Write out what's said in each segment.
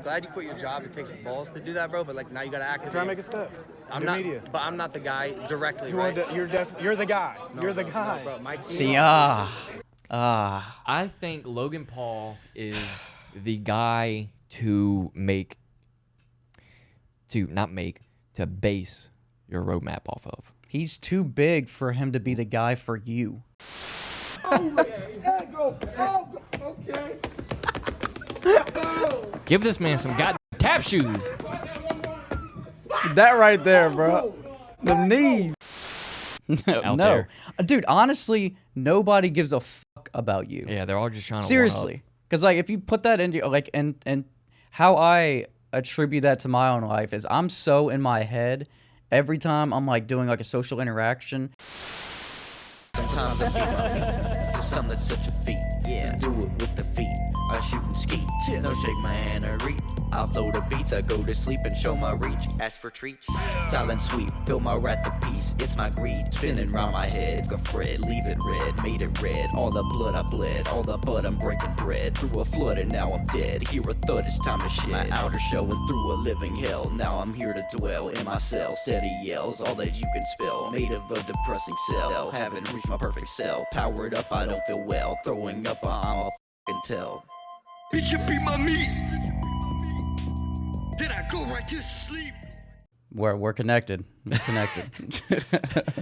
Glad you quit your job. It takes balls to do that, bro. But like now you gotta act. Try to make a step. I'm not, media. But I'm not the guy directly. You're right? you're the guy. No, you're the bro, guy. No, bro. My team. See, I think Logan Paul is the guy to base your roadmap off of. he's too big for him to be the guy for you. Okay. Give this man some goddamn tap shoes. That right there, bro. The knees. Out No. there. Dude, honestly, nobody gives a fuck about you. Yeah, they're all just trying to Seriously. Because, like, if you put that into, like, and how I attribute that to my own life is I'm so in my head every time I'm, like, doing, like, a social interaction. Sometimes I beat my meat to some that's such a feat. Yeah. So do it with the feet. I shoot and ski. No shake my hand or reach. I flow the beats. I go to sleep and show my reach. Ask for treats. Silent sweep. Fill my wrath to peace. It's my greed. Spinning round my head. Go Fred. Leave it red. Made it red. All the blood I bled. All the blood I'm breaking bread. Through a flood and now I'm dead. Hear a thud. It's time to shed. My outer showing through a living hell. Now I'm here to dwell in my cell. Steady yells. All that you can spell. Made of a depressing cell. Haven't reached my perfect cell. Powered up, I don't feel well. Throwing up, I'm a fucking tell. Bitch, you beat my meat. Then I go right to sleep. We're connected. We're connected.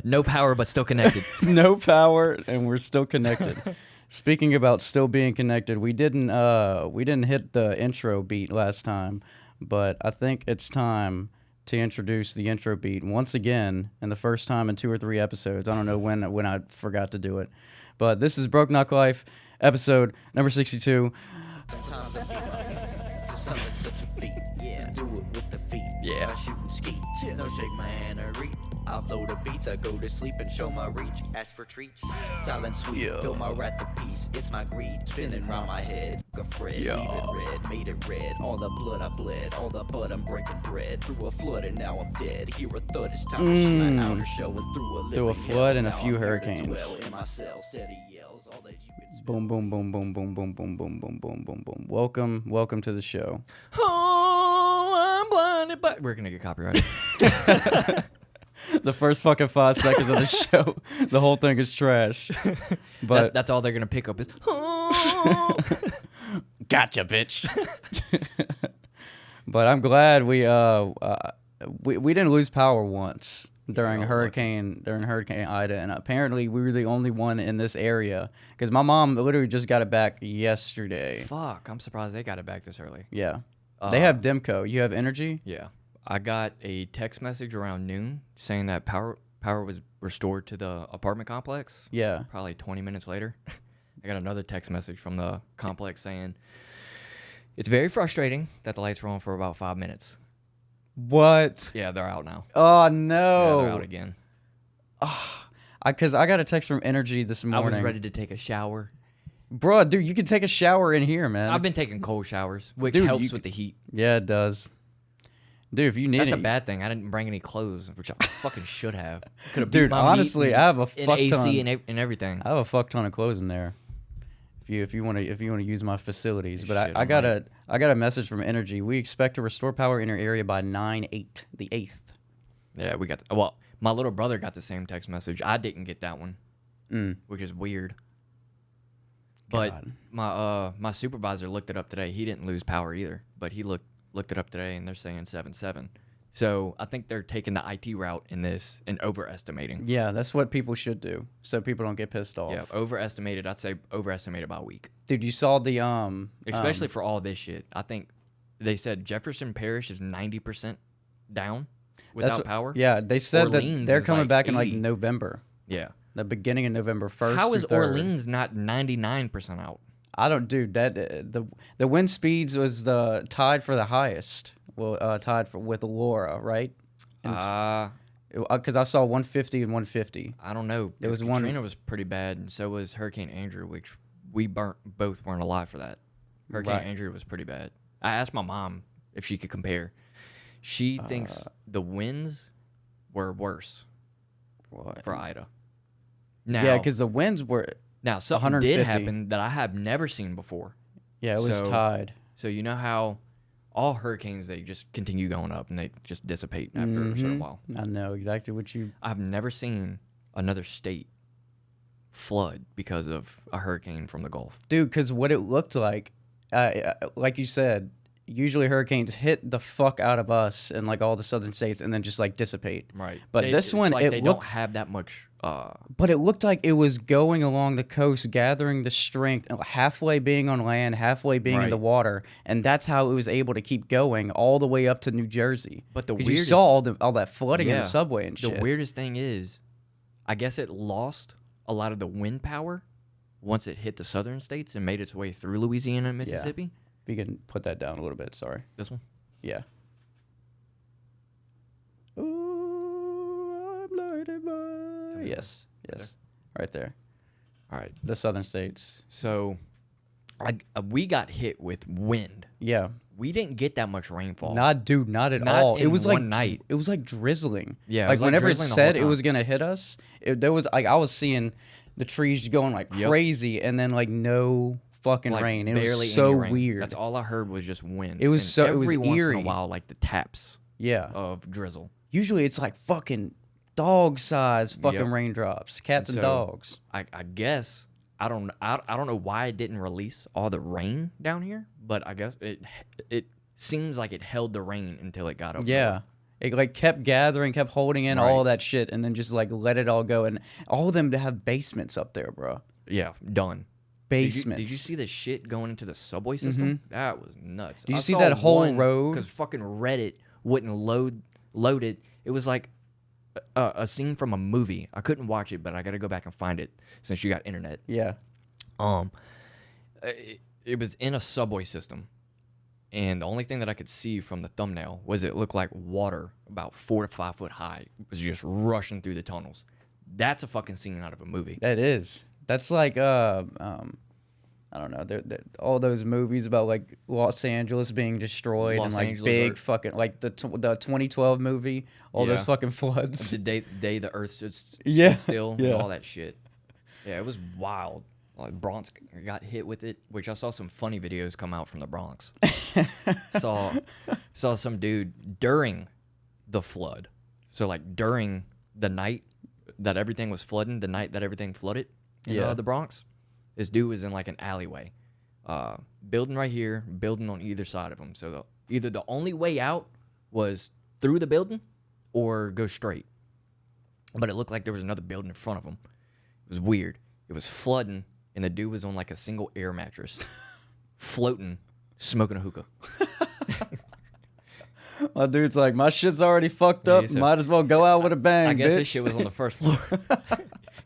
No power, but still connected. No power, and we're still connected. Speaking about still being connected, we didn't hit the intro beat last time, but I think it's time to introduce the intro beat once again, and the first time in 2 or 3 episodes. I don't know when I forgot to do it, but this is Broke Knock Life, episode number 62. Sometimes I beat my meat. Some that's such a feat. Yeah. So do it with the feet. Yeah. I shoot and ski. No shake my hand or reach. I flow the beats. I go to sleep and show my reach. Ask for treats. Silent sweep. Fill my wrath to peace. It's my greed. Spinning round my head. Go Fred. Leave it red. Made it red. All the blood I bled. All the blood I'm breaking bread. Through a flood and now I'm dead. Hear a thud. It's time to shine. Outer showing through a living Through a flood and a hell. few Now I'm here to hurricanes. dwell in my cell. Steady yells. All that you can spell. Boom, boom, boom, boom, boom, boom, boom, boom, boom, boom, boom, boom. Welcome to the show. Oh, I'm blinded by... We're going to get copyrighted. The first fucking 5 seconds of the show, the whole thing is trash. But that's all they're going to pick up is... gotcha, bitch. But I'm glad we didn't lose power once during Hurricane Ida, and apparently we were the only one in this area because my mom literally just got it back yesterday. Fuck, I'm surprised they got it back this early. Yeah, they have Demco. You have energy. Yeah. I got a text message around noon saying that power was restored to the apartment complex. Yeah. Probably 20 minutes later, I got another text message from the complex saying, it's very frustrating that the lights were on for about 5 minutes. What? Yeah, they're out now. Oh no. Yeah, they're out again. Because I got a text from Energy this I morning. was ready to take a shower. Bro, dude, you can take a shower in here, man. I've been taking cold showers, which Dude, helps with the heat. Yeah, it does. Dude, if you need That's it. a bad thing. I didn't bring any clothes, which I fucking should have. Could have Dude, honestly, I have a fuck AC ton. and everything. I have a fuck ton of clothes in there. If you want to use my facilities, but Shit, I got a message from Energy. We expect to restore power in your area by 9/8, the 8th. Yeah, we got. Well, my little brother got the same text message. I didn't get that one, which is weird. But my supervisor looked it up today. He didn't lose power either, but he looked it up today, and they're saying 7/7. So I think they're taking the IT route in this and overestimating. Yeah, that's what people should do, so people don't get pissed off. Yeah, overestimated. I'd say overestimated by a week. Dude, you saw the Especially for all this shit. I think they said Jefferson Parish is 90% down without power. Yeah, they said Orleans that they're is coming like back in like 80. November. Yeah. The beginning of November 1st. How is through 3rd. Orleans not 99% out? I don't, dude. That the wind speeds was the tied for the highest. Well, tied with Laura, right? Because I saw 150 and 150. I don't know. It was Katrina was pretty bad, and so was Hurricane Andrew, which we both weren't alive for that. Hurricane Andrew was pretty bad. I asked my mom if she could compare. She thinks the winds were worse for Ida. Now, Yeah, because the winds were. Now, something 150. did happen that I have never seen before. Yeah, it was tied. So you know how all hurricanes, they just continue going up and they just dissipate after a certain while. I know exactly what you. I've never seen another state flood because of a hurricane from the Gulf. Dude, because what it looked like you said, usually hurricanes hit the fuck out of us and like all the southern states and then just like dissipate. Right. But this one, like it they looked, don't have that much. but it looked like it was going along the coast, gathering the strength, halfway being on land, halfway being in Right. the water, and that's how it was able to keep going all the way up to New Jersey. But the 'Cause you weirdest- saw all that flooding in the subway and shit. The weirdest thing is, I guess it lost a lot of the wind power once it hit the southern states and made its way through Louisiana and Mississippi. If you can put that down a little bit, sorry. This one. Yeah. Ooh, I'm blinded by... Yes, yes. Right there. All right. The southern states. So, we got hit with wind. Yeah. We didn't get that much rainfall. Not at Not all. in It was one like night. It was like drizzling. Yeah, it like was like whenever it drizzling the said whole it was time. gonna hit us, there was like I was seeing the trees going like Yep. crazy, and then like no fucking Like, rain. It barely was so any rain. weird. That's all I heard was just wind. It was And so- it was every once in eerie. a while, like the taps Yeah. of drizzle. Usually it's like fucking dog size fucking Yep. raindrops, cats and so- dogs. I guess I don't know why it didn't release all the rain down here, but I guess it seems like it held the rain until it got up. Yeah. north. It like kept gathering, kept holding in all Right. that shit, and then just like let it all go. And all of them to have basements up there, bro. Yeah, done. Basements. Did you see the shit going into the subway system? That was nuts. Did you see that whole road? Because fucking Reddit wouldn't load it. It was like a scene from a movie. I couldn't watch it, but I got to go back and find it since you got internet. Yeah. It was in a subway system, and the only thing that I could see from the thumbnail was it looked like water about 4 to 5 foot high was just rushing through the tunnels. That's a fucking scene out of a movie. That is. That's like I don't know. All those movies about like Los Angeles being destroyed Los and like Angeles big are- fucking like the 2012 movie. All those Yeah. fucking floods. The day the earth stood Yeah, still yeah. and all that shit. Yeah, it was wild. Like Bronx got hit with it, which I saw some funny videos come out from the Bronx. saw some dude during the flood. So like during the night that everything was flooding, the night that everything flooded in Yeah. the Bronx, this dude was in like an alleyway. Building right here, building on either side of him. So either the only way out was through the building or go straight. But it looked like there was another building in front of him. It was weird. It was flooding, and the dude was on like a single air mattress, floating, smoking a hookah. My dude's like, my shit's already fucked Yeah, up. he said- Might as well go out with a bang, I guess bitch. this shit was on the first floor.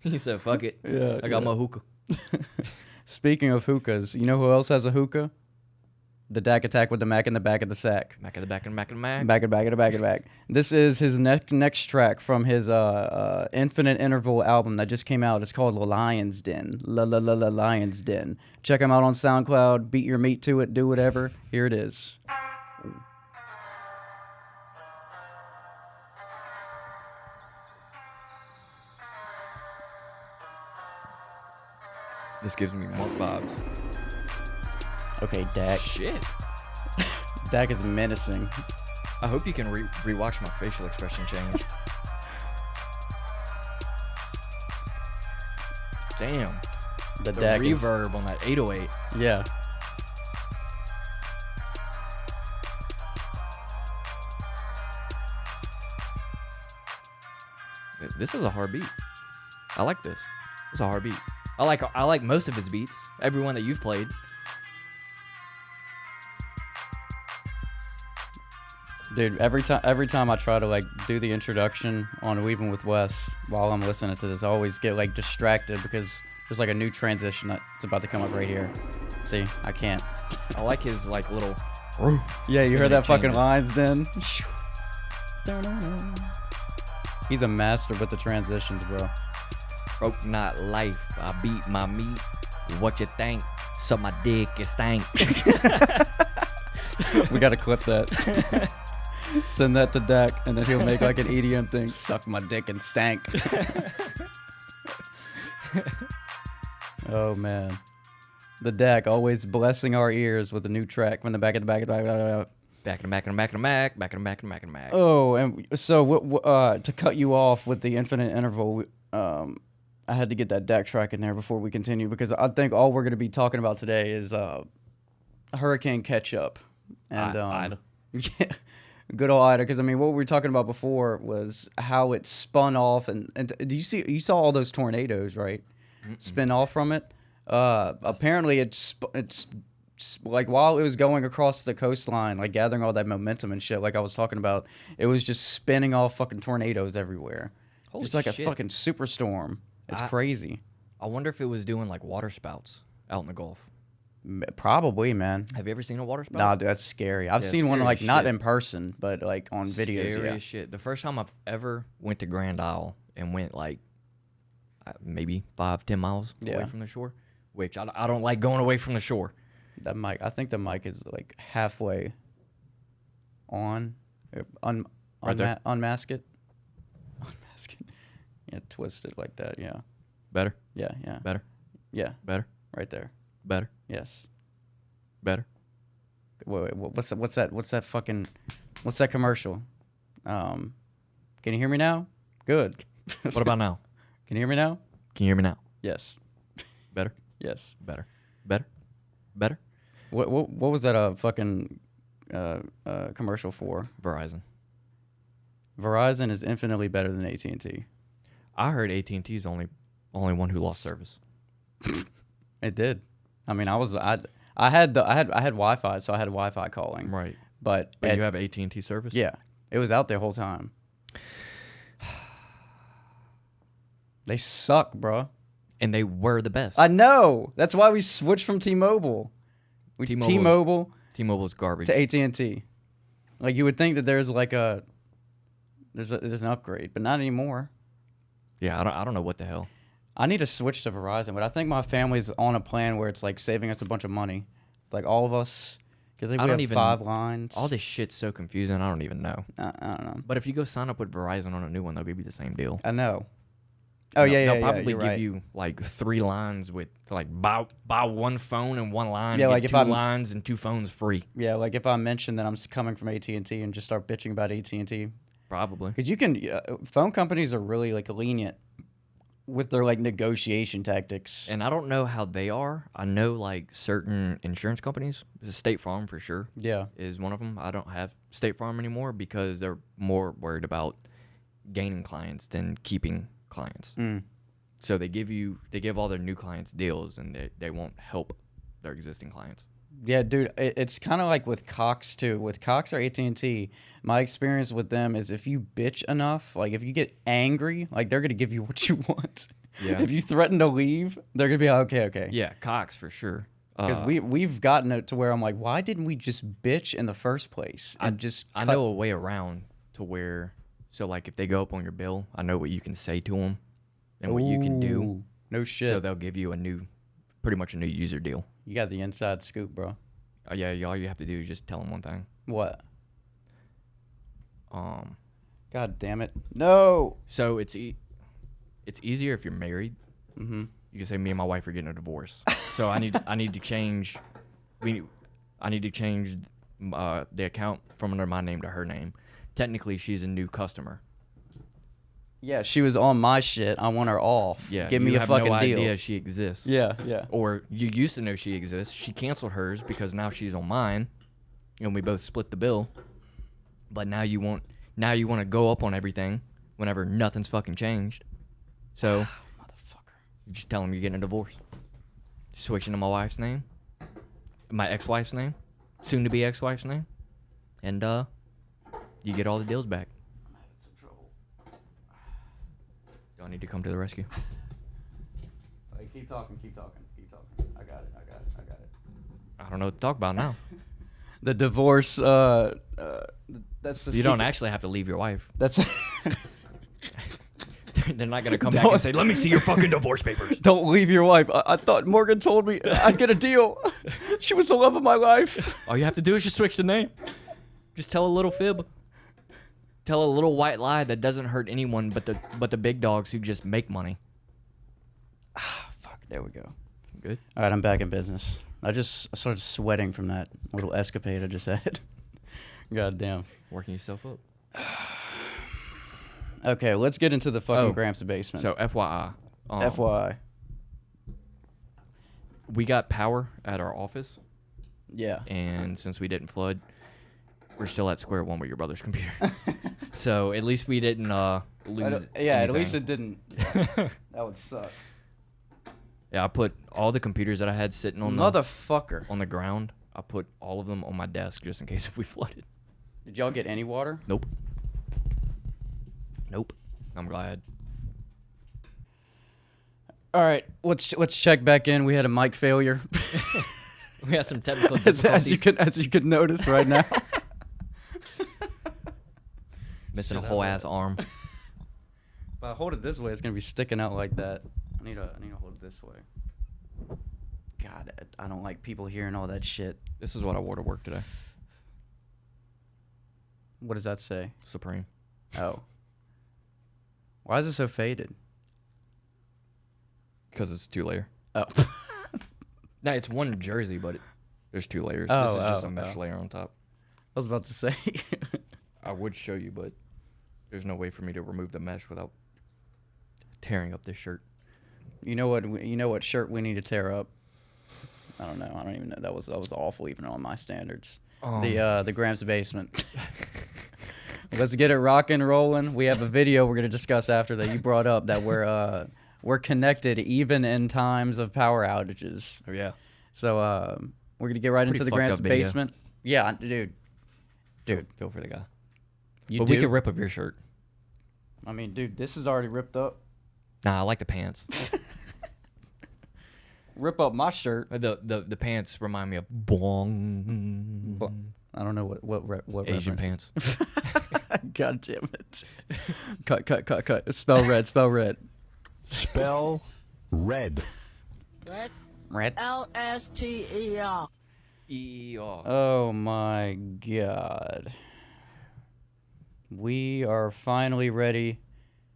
He said, fuck it. Yeah, I got yeah. my hookah. Speaking of hookahs, you know who else has a hookah? The Dak Attack with the Mac in the back of the sack. Back of the back and back of the mag. Back of the back of the back of the back. This is his next track from his Infinite Interval album that just came out. It's called Lion's Den. Lion's Den. Check him out on SoundCloud. Beat your meat to it. Do whatever. Here it is. This gives me Monk vibes. Okay, Dak. Shit. Dak is menacing. I hope you can rewatch my facial expression change. Damn. The The Dak is, reverb on that 808. yeah. This is a hard beat. I like this. It's a hard beat. I like most of his beats. Every one that you've played. Dude, every time I try to like do the introduction on Weaving with Wes while I'm listening to this, I always get like distracted because there's like a new transition that's about to come up right here. See, I can't. I like his like little. Yeah, you heard it that fucking changes. lines then? He's a master with the transitions, bro. Broke not life. I beat my meat. What you think? So my dick is stank. We gotta clip that. Send that to Dak, and then he'll make like an EDM thing. Suck my dick and stank. Oh man, the Dak always blessing our ears with a new track from the back of the back of the back. Back in the back in the back in the back, back in the back in the back in the back. Oh, and so to cut you off with the infinite interval, I had to get that deck track in there before we continue because I think all we're going to be talking about today is hurricane catch-up. And Ida. Yeah, good old Ida. Because I mean, what we were talking about before was how it spun off, and you saw all those tornadoes, right? Spin off from it. Apparently, it's like while it was going across the coastline, like gathering all that momentum and shit, like I was talking about, it was just spinning off fucking tornadoes everywhere. Holy just like shit. a fucking superstorm. It's crazy. I wonder if it was doing like water spouts out in the Gulf. Probably, man. Have you ever seen a water spout? Nah, dude, that's scary. I've seen one scary like as not shit. in person, but like on videos. Scary Yeah. as shit. The first time I've ever went to Grand Isle and went like maybe 5-10 miles away from the shore, which I don't like going away from the shore. That mic, I think the mic is like halfway on. Right there. Unmask it. Unmask it. Yeah, twist it like that. Yeah. Better, Yeah. Yeah. better, Yeah. better, Right there. better, Yes. better. Wait, what's that commercial? Can you hear me now? Good. What about now? Can you hear me now? Can you hear me now? Yes. Better, Yes. better, better, better. What was that fucking commercial for? Verizon. Verizon is infinitely better than AT&T. I heard AT&T is the only one who lost service. It did. I mean, I had Wi-Fi, so I had Wi-Fi calling. Right. But you have AT&T service? yeah, it was out the whole time. They suck, bro. And they were the best. I know. That's why we switched from T-Mobile. T-Mobile's- T-Mobile T-Mobile's garbage. to AT&T. Like you would think that there's like there's an upgrade, but not anymore. Yeah, I don't know what the hell. I need to switch to Verizon, but I think my family's on a plan where it's like saving us a bunch of money, like all of us, because we have 5 lines. All this shit's so confusing. I don't even know. I don't know. But if you go sign up with Verizon on a new one, they'll give you the same deal. I know. Oh yeah, They'll probably you're give right. you like 3 lines with like buy one phone and 1 line. Yeah, get like if 2 I'm- lines and 2 phones free. Yeah, like if I mention that I'm coming from AT&T and just start bitching about AT&T, Probably. because you can, phone companies are really like lenient with their like negotiation tactics. And I don't know how they are. I know like certain insurance companies, State Farm for sure Yeah, is one of them. I don't have State Farm anymore because they're more worried about gaining clients than keeping clients. So they give all their new clients deals, and they won't help their existing clients. yeah, dude. It's kind of like with Cox too. With Cox or AT&T, my experience with them is if you bitch enough, like if you get angry, like they're gonna give you what you want. Yeah. If you threaten to leave, they're gonna be like, okay. Yeah, Cox for sure. Because we've gotten it to where I'm like, why didn't we just bitch in the first place and I know a way around to where, so like if they go up on your bill, I know what you can say to them and what you can do. Ooh, no shit. So they'll give you pretty much a new user deal. You got the inside scoop, bro. Yeah, all you have to do is just tell them one thing. What? God damn it. No. So it's easier if you're married. Mm-hmm. You can say me and my wife are getting a divorce. So I need to change. I need to change the account from under my name to her name. Technically, she's a new customer. Yeah, she was on my shit. I want her off. Yeah, Give me you a have fucking no deal. idea she exists. Yeah, yeah. Or you used to know she exists. She canceled hers because now she's on mine, and we both split the bill. But now you want to go up on everything whenever nothing's fucking changed. So, Motherfucker. you just tell them you're getting a divorce. Switching to my wife's name, my ex-wife's name, soon-to-be ex-wife's name, and you get all the deals back. I'm having some trouble. Y'all need to come to the rescue. Like, keep talking. I got it. I don't know what to talk about now. The divorce, that's the You don't actually have to leave your wife. That's They're not gonna come back and say, "Let me see your fucking divorce papers." Don't leave your wife. I thought Morgan told me I'd get a deal. She was the love of my life. All you have to do is just switch the name. Just tell a little fib. Tell a little white lie that doesn't hurt anyone but the big dogs who just make money. Fuck, there we go. Good. All right, I'm back in business. I started sweating from that little escapade I just had. Goddamn. Working yourself up. Okay, let's get into the fucking Gramps Basement. So FYI. FYI. We got power at our office. Yeah. And since we didn't flood, we're still at square one with your brother's computer. So at least we didn't lose at least anything. it didn't. Yeah. That would suck. Yeah, I put all the computers that I had sitting on Motherfucker. on the ground. I put all of them on my desk just in case if we flooded. Did y'all get any water? Nope. I'm glad. All right, let's check back in. We had a mic failure. We had some technical as difficulties. as you can notice right now. Missing a whole ass arm. If I hold it this way, it's gonna be sticking out like that. I need to hold it this way. God, I don't like people hearing all that shit. This is what I wore to work today. What does that say? Supreme. Oh. Why is it so faded? Because it's 2-layer. Oh. No, it's one jersey, but there's 2 layers. Oh, this is just oh, a mesh layer on top. I was about to say. I would show you, but there's no way for me to remove the mesh without tearing up this shirt. You know what shirt we need to tear up? I don't know. I don't even know. That was awful even on my standards. The Gramps Basement. Let's get it rocking, rolling. We have a video we're gonna discuss after that you brought up that we're connected even in times of power outages. Oh yeah. So we're gonna get right into the fucked Gramps up video. Basement. Yeah, dude. Feel for the guy. You But do? we could rip up your shirt. I mean, dude, this is already ripped up. Nah, I like the pants. Rip up my shirt. The pants remind me of bong. I don't know what Asian reference. pants. God damn it. Cut. Spell red. Spell red. Red. L-S-T-E-R. Oh my God. We are finally ready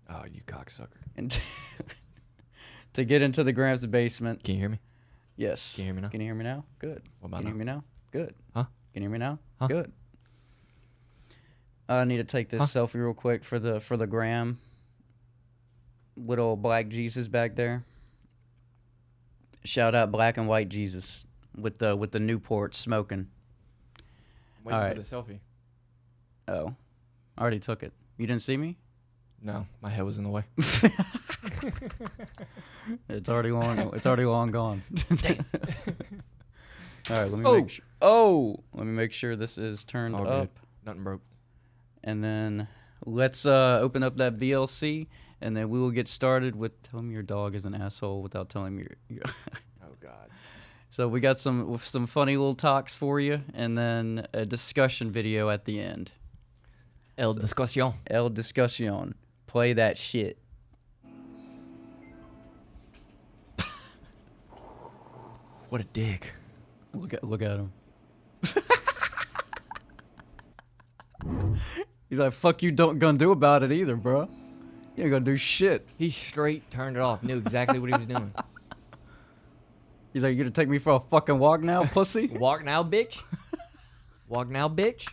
Oh, you cocksucker. to get into the Gramps Basement. Can you hear me? Yes. Can you hear me now? Can you hear me now? Good. What about Can you hear me now? Good. Huh? Can you hear me now? Huh? Good. I need to take this selfie real quick for the gram. Little black Jesus back there. Shout out Black and White Jesus with the Newport smoking. Waiting All right. for the selfie. Oh, I already took it. You didn't see me? No, my head was in the way. It's already long gone. Damn. All right, let me Oh. make sure. Oh, let me make sure this is turned All up. good. Nothing broke. And then let's open up that VLC, and then we will get started with tell me your dog is an asshole without telling me your Oh God. So we got some funny little talks for you, and then a discussion video at the end. El discussion. El discussion. Play that shit. What a dick. Look at him. He's like, fuck you gonna do about it either, bro. You ain't gonna do shit. He straight turned it off. Knew exactly what he was doing. He's like, you gonna take me for a fucking walk now, pussy? Walk now, bitch. Walk now, bitch.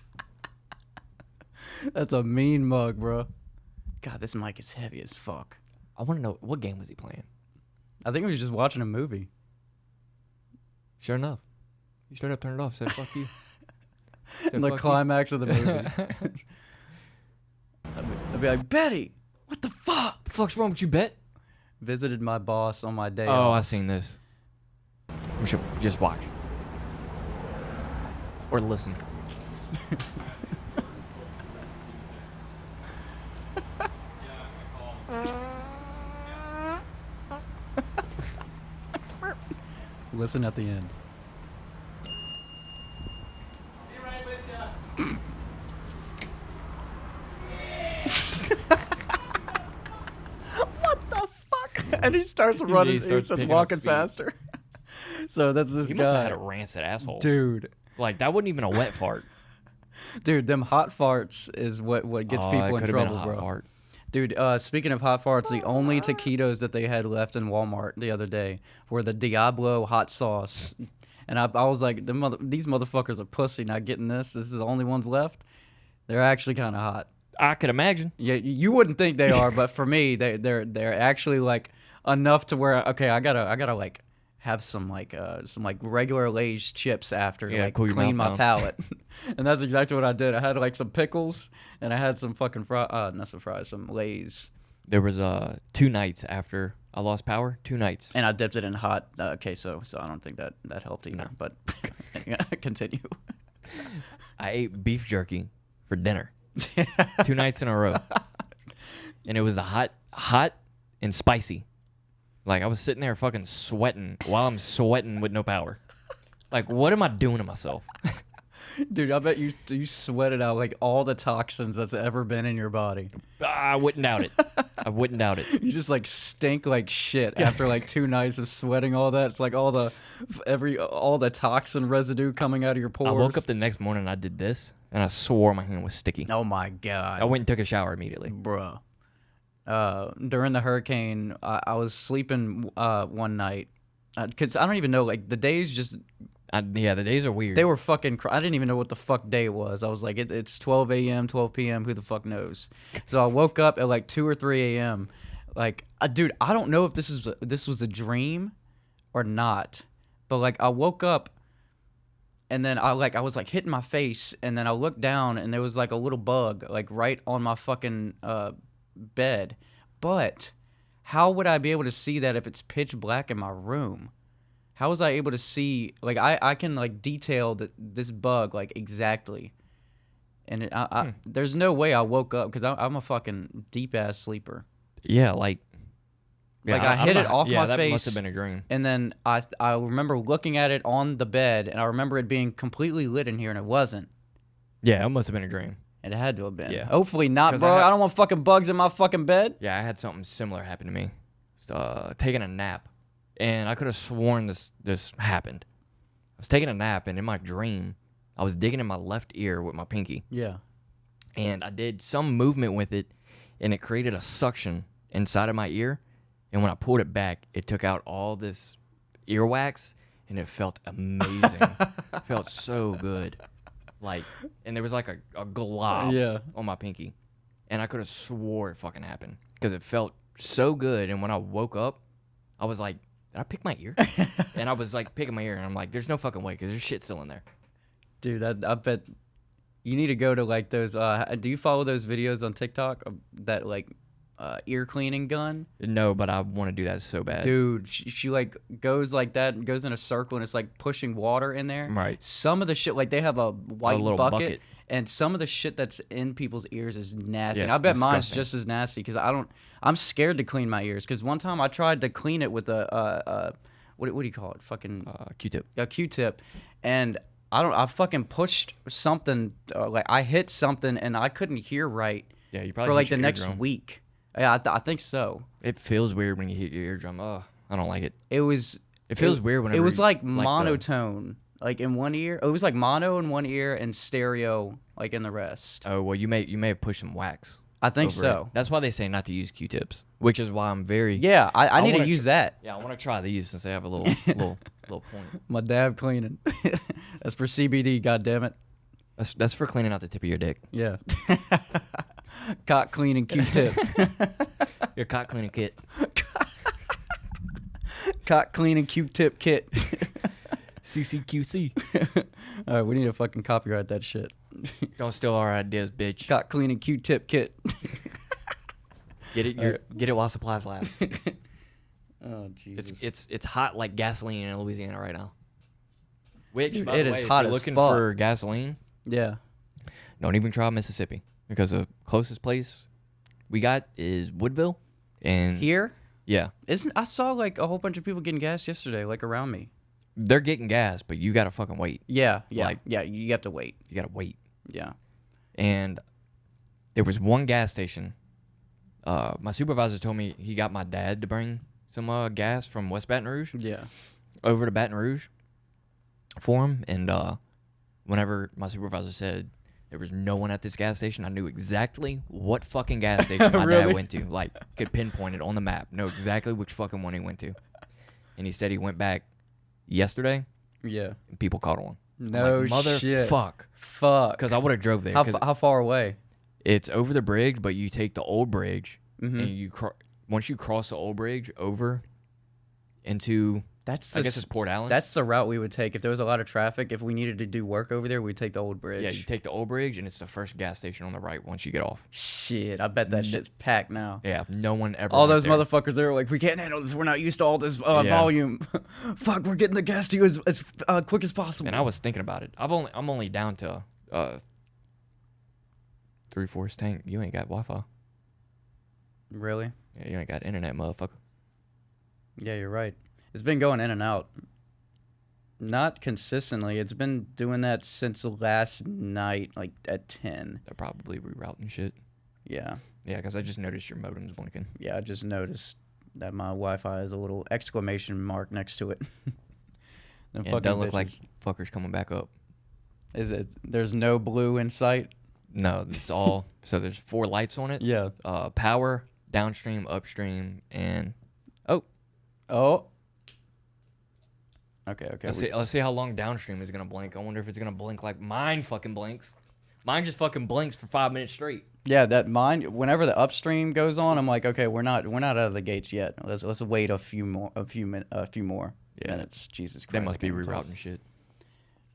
That's a mean mug, bro. God, this mic is heavy as fuck. I want to know what game was he playing. I think he was just watching a movie. Sure enough, he straight up turned it off. Said "fuck you." Said, The "Fuck you." climax of the movie. I'd be like, Betty, what the fuck? The fuck's wrong with you, Bet? Visited my boss on my day Oh, I off. seen this. We should just watch or listen. Listen at the end. What the fuck? And he starts running. He starts starts picking up walking speed. faster. So that's this He guy. must have had a rancid asshole. Dude, Like that wasn't even a wet fart. them hot farts is what gets Oh, it people in could have been trouble, a hot bro. fart. Dude, speaking of hot farts, the only taquitos that they had left in Walmart the other day were the Diablo hot sauce. And I was like, these motherfuckers are pussy not getting this. This is the only ones left. They're actually kind of hot. I could imagine. Yeah, you wouldn't think they are, but for me, they're actually like enough to where okay, I gotta like have some regular Lay's chips after to like cool your clean my mouth down. palate. And that's exactly what I did. I had like some pickles and I had some fucking some Lay's. There was 2 nights after I lost power. 2 nights. And I dipped it in hot queso, so I don't think that helped either. No. But continue. I ate beef jerky for dinner 2 nights in a row, and it was the hot and spicy. Like I was sitting there fucking sweating while I'm sweating with no power. Like what am I doing to myself? Dude, I bet you sweated out like all the toxins that's ever been in your body. I wouldn't doubt it. I wouldn't doubt it. You just like stink like shit after like 2 nights of sweating all that. It's like all the toxin residue coming out of your pores. I woke up the next morning and I did this, and I swore my hand was sticky. Oh my god. I went and took a shower immediately. Bruh. During the hurricane, I was sleeping one night because I don't even know, like the days just Yeah, the days are weird. they were fucking I didn't even know what the fuck day it was. I was like it's 12 a.m. 12 p.m. who the fuck knows. So I woke up at like 2 or 3 a.m. like dude, I don't know if this was a dream or not, but like I woke up and then I was like hitting my face, and then I looked down and there was like a little bug like right on my fucking bed. But how would I be able to see that if it's pitch black in my room? How was I able to see, like, I can like detail this bug like exactly, and there's no way I woke up because I'm a fucking deep ass sleeper. Yeah, like I hit it off my that face. must have been a dream. And then I remember looking at it on the bed, and I remember it being completely lit in here, and it wasn't. Yeah, it must have been a dream. And it had to have been. Yeah. Hopefully not, 'Cause bro. I don't want fucking bugs in my fucking bed. Yeah, I had something similar happen to me. Just, taking a nap, and I could have sworn this happened. I was taking a nap, and in my dream, I was digging in my left ear with my pinky. Yeah. And I did some movement with it, and it created a suction inside of my ear. And when I pulled it back, it took out all this earwax, and it felt amazing. It felt so good. Like, and there was like a glob on my pinky. And I could have swore it fucking happened because it felt so good. And when I woke up, I was like, did I pick my ear? And I was like picking my ear, and I'm like, there's no fucking way because there's shit still in there. Dude, I bet you need to go to like those. Do you follow those videos on TikTok of that like ear cleaning gun? No, but I want to do that so bad. Dude, she like goes like that and goes in a circle, and it's like pushing water in there. Right. Some of the shit, like they have a white little bucket. and some of the shit that's in people's ears is nasty. Yeah, And I it's bet mine's disgusting. just as nasty because I'm scared to clean my ears because one time I tried to clean it with what do you call it? Fucking Q-tip. a Q-tip, and I fucking pushed something, like I hit something and I couldn't hear right. Yeah, you probably for like hit the your next eardrum. week. Yeah, I think so. It feels weird when you hit your eardrum. Oh, I don't like it. It was. It feels weird whenever it was like the- monotone, like in one ear. It was like mono in one ear and stereo like in the rest. Oh well, you may have pushed some wax. I think over so. it. That's why they say not to use Q-tips, which is why I'm very. Yeah, I need to wanna use that. Yeah, I want to try these since they have a little little point. My dab cleaning. That's for CBD. God damn it. That's for cleaning out the tip of your dick. Yeah. Cock cleaning Q-tip. Your cock cleaning kit. Cock cleaning Q-tip kit. CCQC. All right, we need to fucking copyright that shit. Don't steal our ideas, bitch. Cock cleaning Q-tip kit. Get it. Get it while supplies last. Oh Jesus. It's hot like gasoline in Louisiana right now. Which, Dude, by it the is way, if hot you're as looking fuck. for gasoline, Yeah. don't even try Mississippi because the closest place we got is Woodville, and Here? yeah, I saw like a whole bunch of people getting gas yesterday, like around me. they're getting gas, but you gotta fucking wait. Yeah. Like- Yeah, you have to wait. You gotta wait. Yeah. And there was one gas station. My supervisor told me he got my dad to bring some gas from West Baton Rouge Yeah. over to Baton Rouge for him. And whenever my supervisor said there was no one at this gas station, I knew exactly what fucking gas station my Really? dad went to. Like, could pinpoint it on the map, know exactly which fucking one he went to. And he said he went back yesterday, Yeah. and people caught on. No I'm like, shit. Motherfuck. Fuck. Because I would have drove there. How far away? It's over the bridge, but you take the old bridge, Mm-hmm. and you once you cross the old bridge over into, I guess it's Port Allen. That's the route we would take if there was a lot of traffic. If we needed to do work over there, we'd take the old bridge. Yeah, you take the old bridge, and it's the first gas station on the right once you get off. Shit, I bet that shit's packed now. Yeah, no one ever. All went those there. motherfuckers, they were like, we can't handle this. We're not used to all this volume. Fuck, we're getting the gas to you as quick as possible. And I was thinking about it. I'm only down to 3/4 tank. You ain't got Wi-Fi. Really? Yeah, you ain't got internet, motherfucker. Yeah, you're right. It's been going in and out. Not consistently. It's been doing that since last night, like at 10. They're probably rerouting shit. Yeah. Yeah, because I just noticed your modem's blinking. Yeah, I just noticed that my Wi-Fi has a little exclamation mark next to it. Yeah, it doesn't look like fuckers coming back up. Is it? There's no blue in sight? No, it's all. So there's 4 lights on it. Yeah. Power, downstream, upstream, and Oh. Okay. let's see how long downstream is gonna blink. I wonder if it's gonna blink like mine fucking blinks. Mine just fucking blinks for 5 minutes straight. Yeah, that mine. Whenever the upstream goes on, I'm like, okay, we're not out of the gates yet. Let's wait a few more minutes. Jesus Christ. They must be I can't talk. rerouting shit.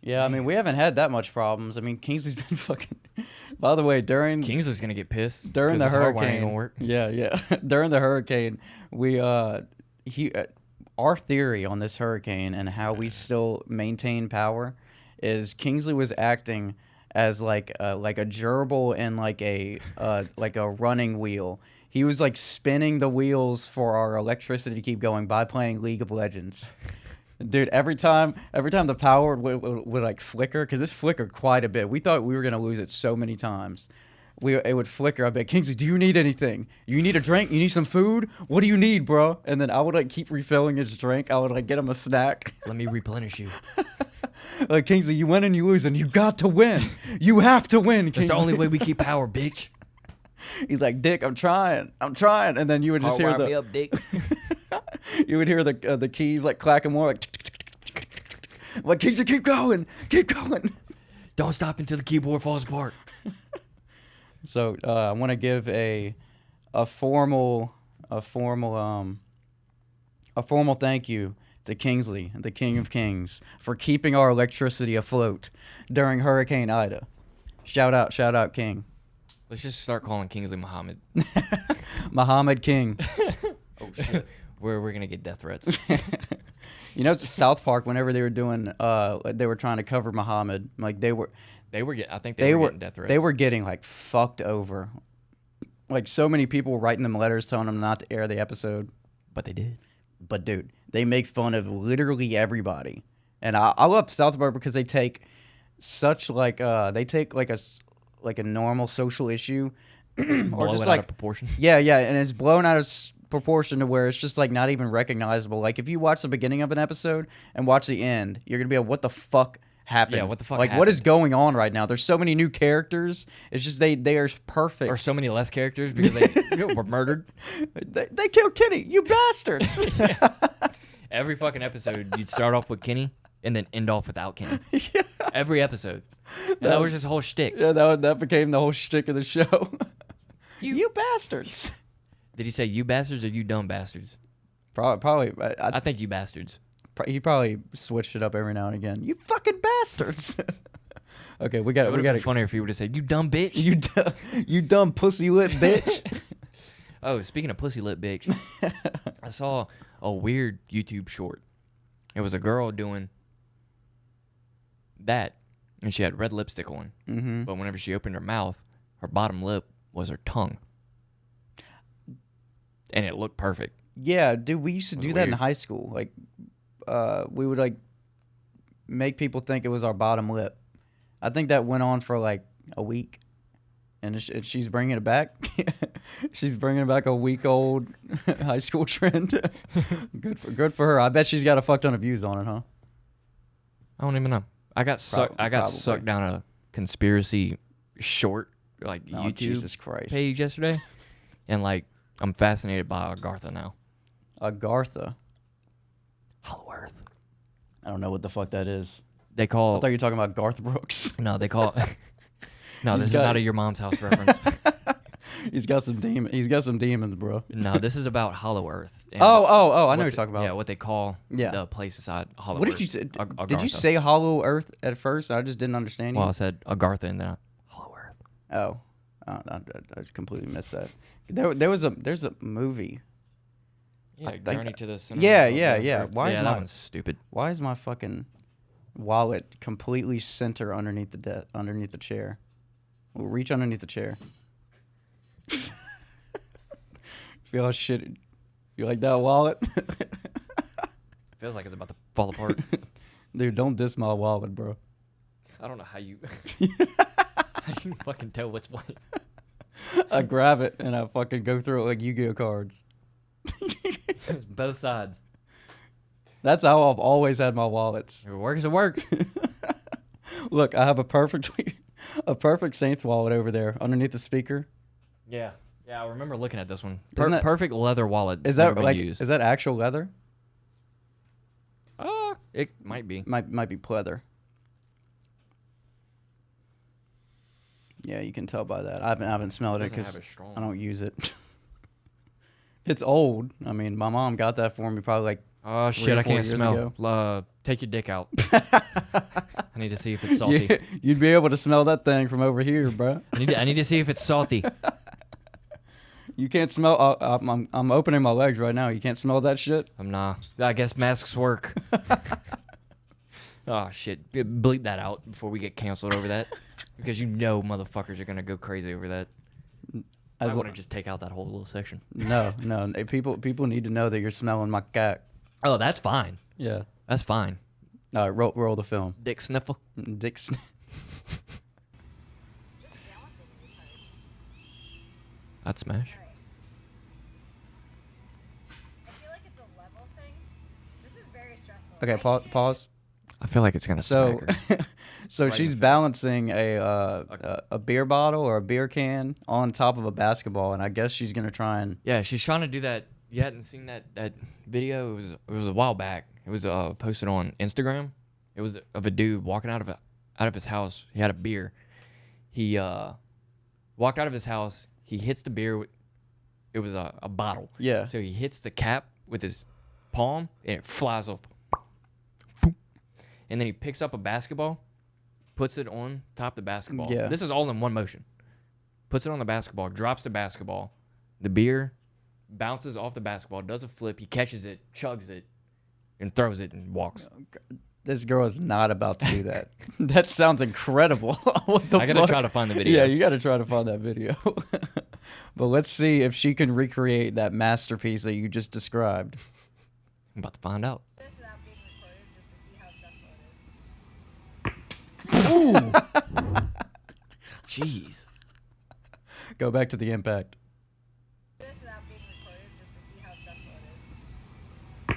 Yeah, I mean, we haven't had that much problems. I mean, Kingsley's been fucking. By the way, during Kingsley's gonna get pissed during 'cause the his hardwire ain't hurricane, gonna work. yeah, during the hurricane, we our theory on this hurricane and how we still maintain power is Kingsley was acting as like a gerbil and like a running wheel. He was like spinning the wheels for our electricity to keep going by playing League of Legends. Dude, every time the power would like flicker, because this flickered quite a bit. We thought we were gonna lose it so many times. It would flicker. I'd be like, Kingsley, do you need anything? You need a drink? You need some food? What do you need, bro? And then I would like keep refilling his drink. I would like get him a snack. Let me replenish you. Like, Kingsley, you win and you lose, and you got to win. You have to win, Kingsley. That's the only way we keep power, bitch. He's like, Dick, I'm trying. And then you would just hear Hardwire me up, dick. you would hear the keys like clacking more, like Kingsley, keep going. Don't stop until the keyboard falls apart. So I want to give a formal thank you to Kingsley, the King of Kings, for keeping our electricity afloat during Hurricane Ida. Shout out, King. Let's just start calling Kingsley Muhammad. Muhammad King. Oh shit, we're gonna get death threats. You know, it's South Park. Whenever they were doing, they were trying to cover Muhammad. Like they were getting death threats. They were getting like fucked over. Like so many people were writing them letters telling them not to air the episode. But they did. But dude, they make fun of literally everybody. And I love South Park because they take such like a normal social issue or Blow just it like out of proportion. Yeah, and it's blown out of proportion to where it's just like not even recognizable. Like if you watch the beginning of an episode and watch the end, you're gonna be like, what the fuck happened? Yeah, what the fuck Like, happened? what is going on right now? There's so many new characters. It's just they are perfect. Or so many less characters because they were murdered. They killed Kenny, you bastards. Every fucking episode, you'd start off with Kenny and then end off without Kenny. Yeah. Every episode. And that was just a whole shtick. Yeah, that became the whole shtick of the show. You bastards. Did he say you bastards or you dumb bastards? Probably. I think you bastards. He probably switched it up every now and again. You fucking bastards. Okay, we got It would to have been funnier if he would have said, you dumb bitch. You dumb pussy lip bitch. Oh, speaking of pussy lip bitch, I saw a weird YouTube short. It was a girl doing that, and she had red lipstick on. Mm-hmm. But whenever she opened her mouth, her bottom lip was her tongue. And it looked perfect. Yeah, dude, we used to do that in weird. high school. Like, we would like make people think it was our bottom lip. I think that went on for like a week, and she's bringing it back. She's bringing back a week-old high school trend. Good for her. I bet she's got a fuck ton of views on it, huh? I don't even know. I got sucked down a conspiracy short like Oh, YouTube Jesus Christ. page yesterday, and like I'm fascinated by Agartha now. Agartha. Hollow Earth. I don't know what the fuck that is. They I call. thought you were talking about Garth Brooks. No, they call. No, this is got- not a Your Mom's House reference. He's got some demons, bro. No, this is about Hollow Earth. and I know what what you're the- talking about. Yeah, what they call Yeah. the place beside Hollow What Earth. did you say? Agartha. Did you say Hollow Earth at first? I just didn't understand you. Well, I said Agartha and then Hollow Earth. Oh, I just completely missed that. There's a movie. Yeah, think- Journey to the Center. Yeah, of the yeah. Earth. Why is yeah, my- that one's stupid. Why is my fucking wallet completely center underneath the chair? Well, reach underneath the chair. Feel how shit. You like that wallet? Feels like it's about to fall apart. Dude, don't diss my wallet, bro. I don't know how you. How you fucking tell what's what. I grab it and I fucking go through it like Yu-Gi-Oh cards. It's both sides. That's how I've always had my wallets. If it works, it works. Look, I have a perfect Saints wallet over there underneath the speaker. Yeah. Yeah, I remember looking at this one. Isn't that- Perfect leather wallet. Is never that been like used. is that actual leather? It might be. Might be pleather. Yeah, you can tell by that. I haven't smelled it Doesn't because have a strong- I don't use it. It's old. I mean, my mom got that for me probably like. Oh 3 shit! or I 4 can't years smell. ago. Take your dick out. I need to see if it's salty. You'd be able to smell that thing from over here, bro. I need to see if it's salty. You can't smell. I'm opening my legs right now. You can't smell that shit. I guess masks work. Oh shit! Bleep that out before we get canceled over that, because you know motherfuckers are gonna go crazy over that. I want to just take out that whole little section. No. People need to know that you're smelling my cack. Oh, that's fine. Yeah. That's fine. All right, roll the film. Dick sniffle. Dick. I'd smash. I feel like it's a level thing. This is very stressful. Okay, pause. I feel like it's gonna So, smack her. so Right in she's the face. balancing a beer bottle or a beer can on top of a basketball, and I guess she's gonna try and. Yeah, she's trying to do that. You hadn't seen that video? It was a while back. It was posted on Instagram. It was of a dude walking out of his house. He had a beer. He walked out of his house. He hits the beer. It was a bottle. Yeah. So he hits the cap with his palm, and it flies off. And then he picks up a basketball, puts it on top of the basketball. Yeah. This is all in one motion. Puts it on the basketball, drops the basketball. The beer bounces off the basketball, does a flip. He catches it, chugs it, and throws it and walks. This girl is not about to do that. That sounds incredible. What the I gotta fuck? try to find the video. Yeah, you gotta try to find that video. But let's see if she can recreate that masterpiece that you just described. I'm about to find out. This without being recorded just to see how stressful it is. Jeez. Go back to the impact. This without being recorded just to see how stressful it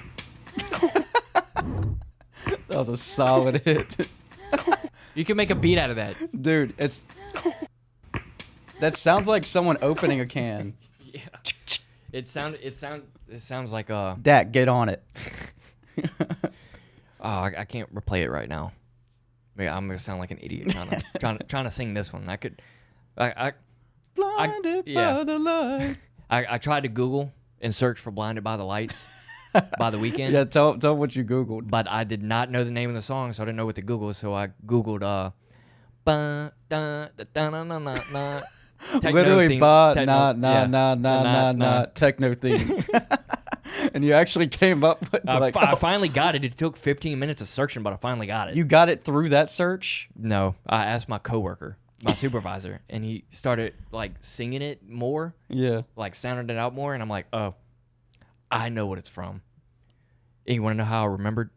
is. That was a solid hit. You can make a beat out of that. Dude, that sounds like someone opening a can. Yeah. It sounds like Dak, get on it. I can't replay it right now. Yeah, I'm gonna sound like an idiot trying to sing this one. Blinded yeah. by the light. I tried to Google and search for "Blinded by the Lights" by The Weeknd. Yeah, tell what you Googled. But I did not know the name of the song, so I didn't know what to Google. So I Googled ba da da da na na na na. Literally, techno theme. And you actually came up with like, I finally got it. It took 15 minutes of searching, but I finally got it. you got it through that search? No, I asked my coworker, my supervisor, and he started like singing it more, Yeah. like sounding it out more, and I'm like, oh, I know what it's from. And you want to know how I remembered?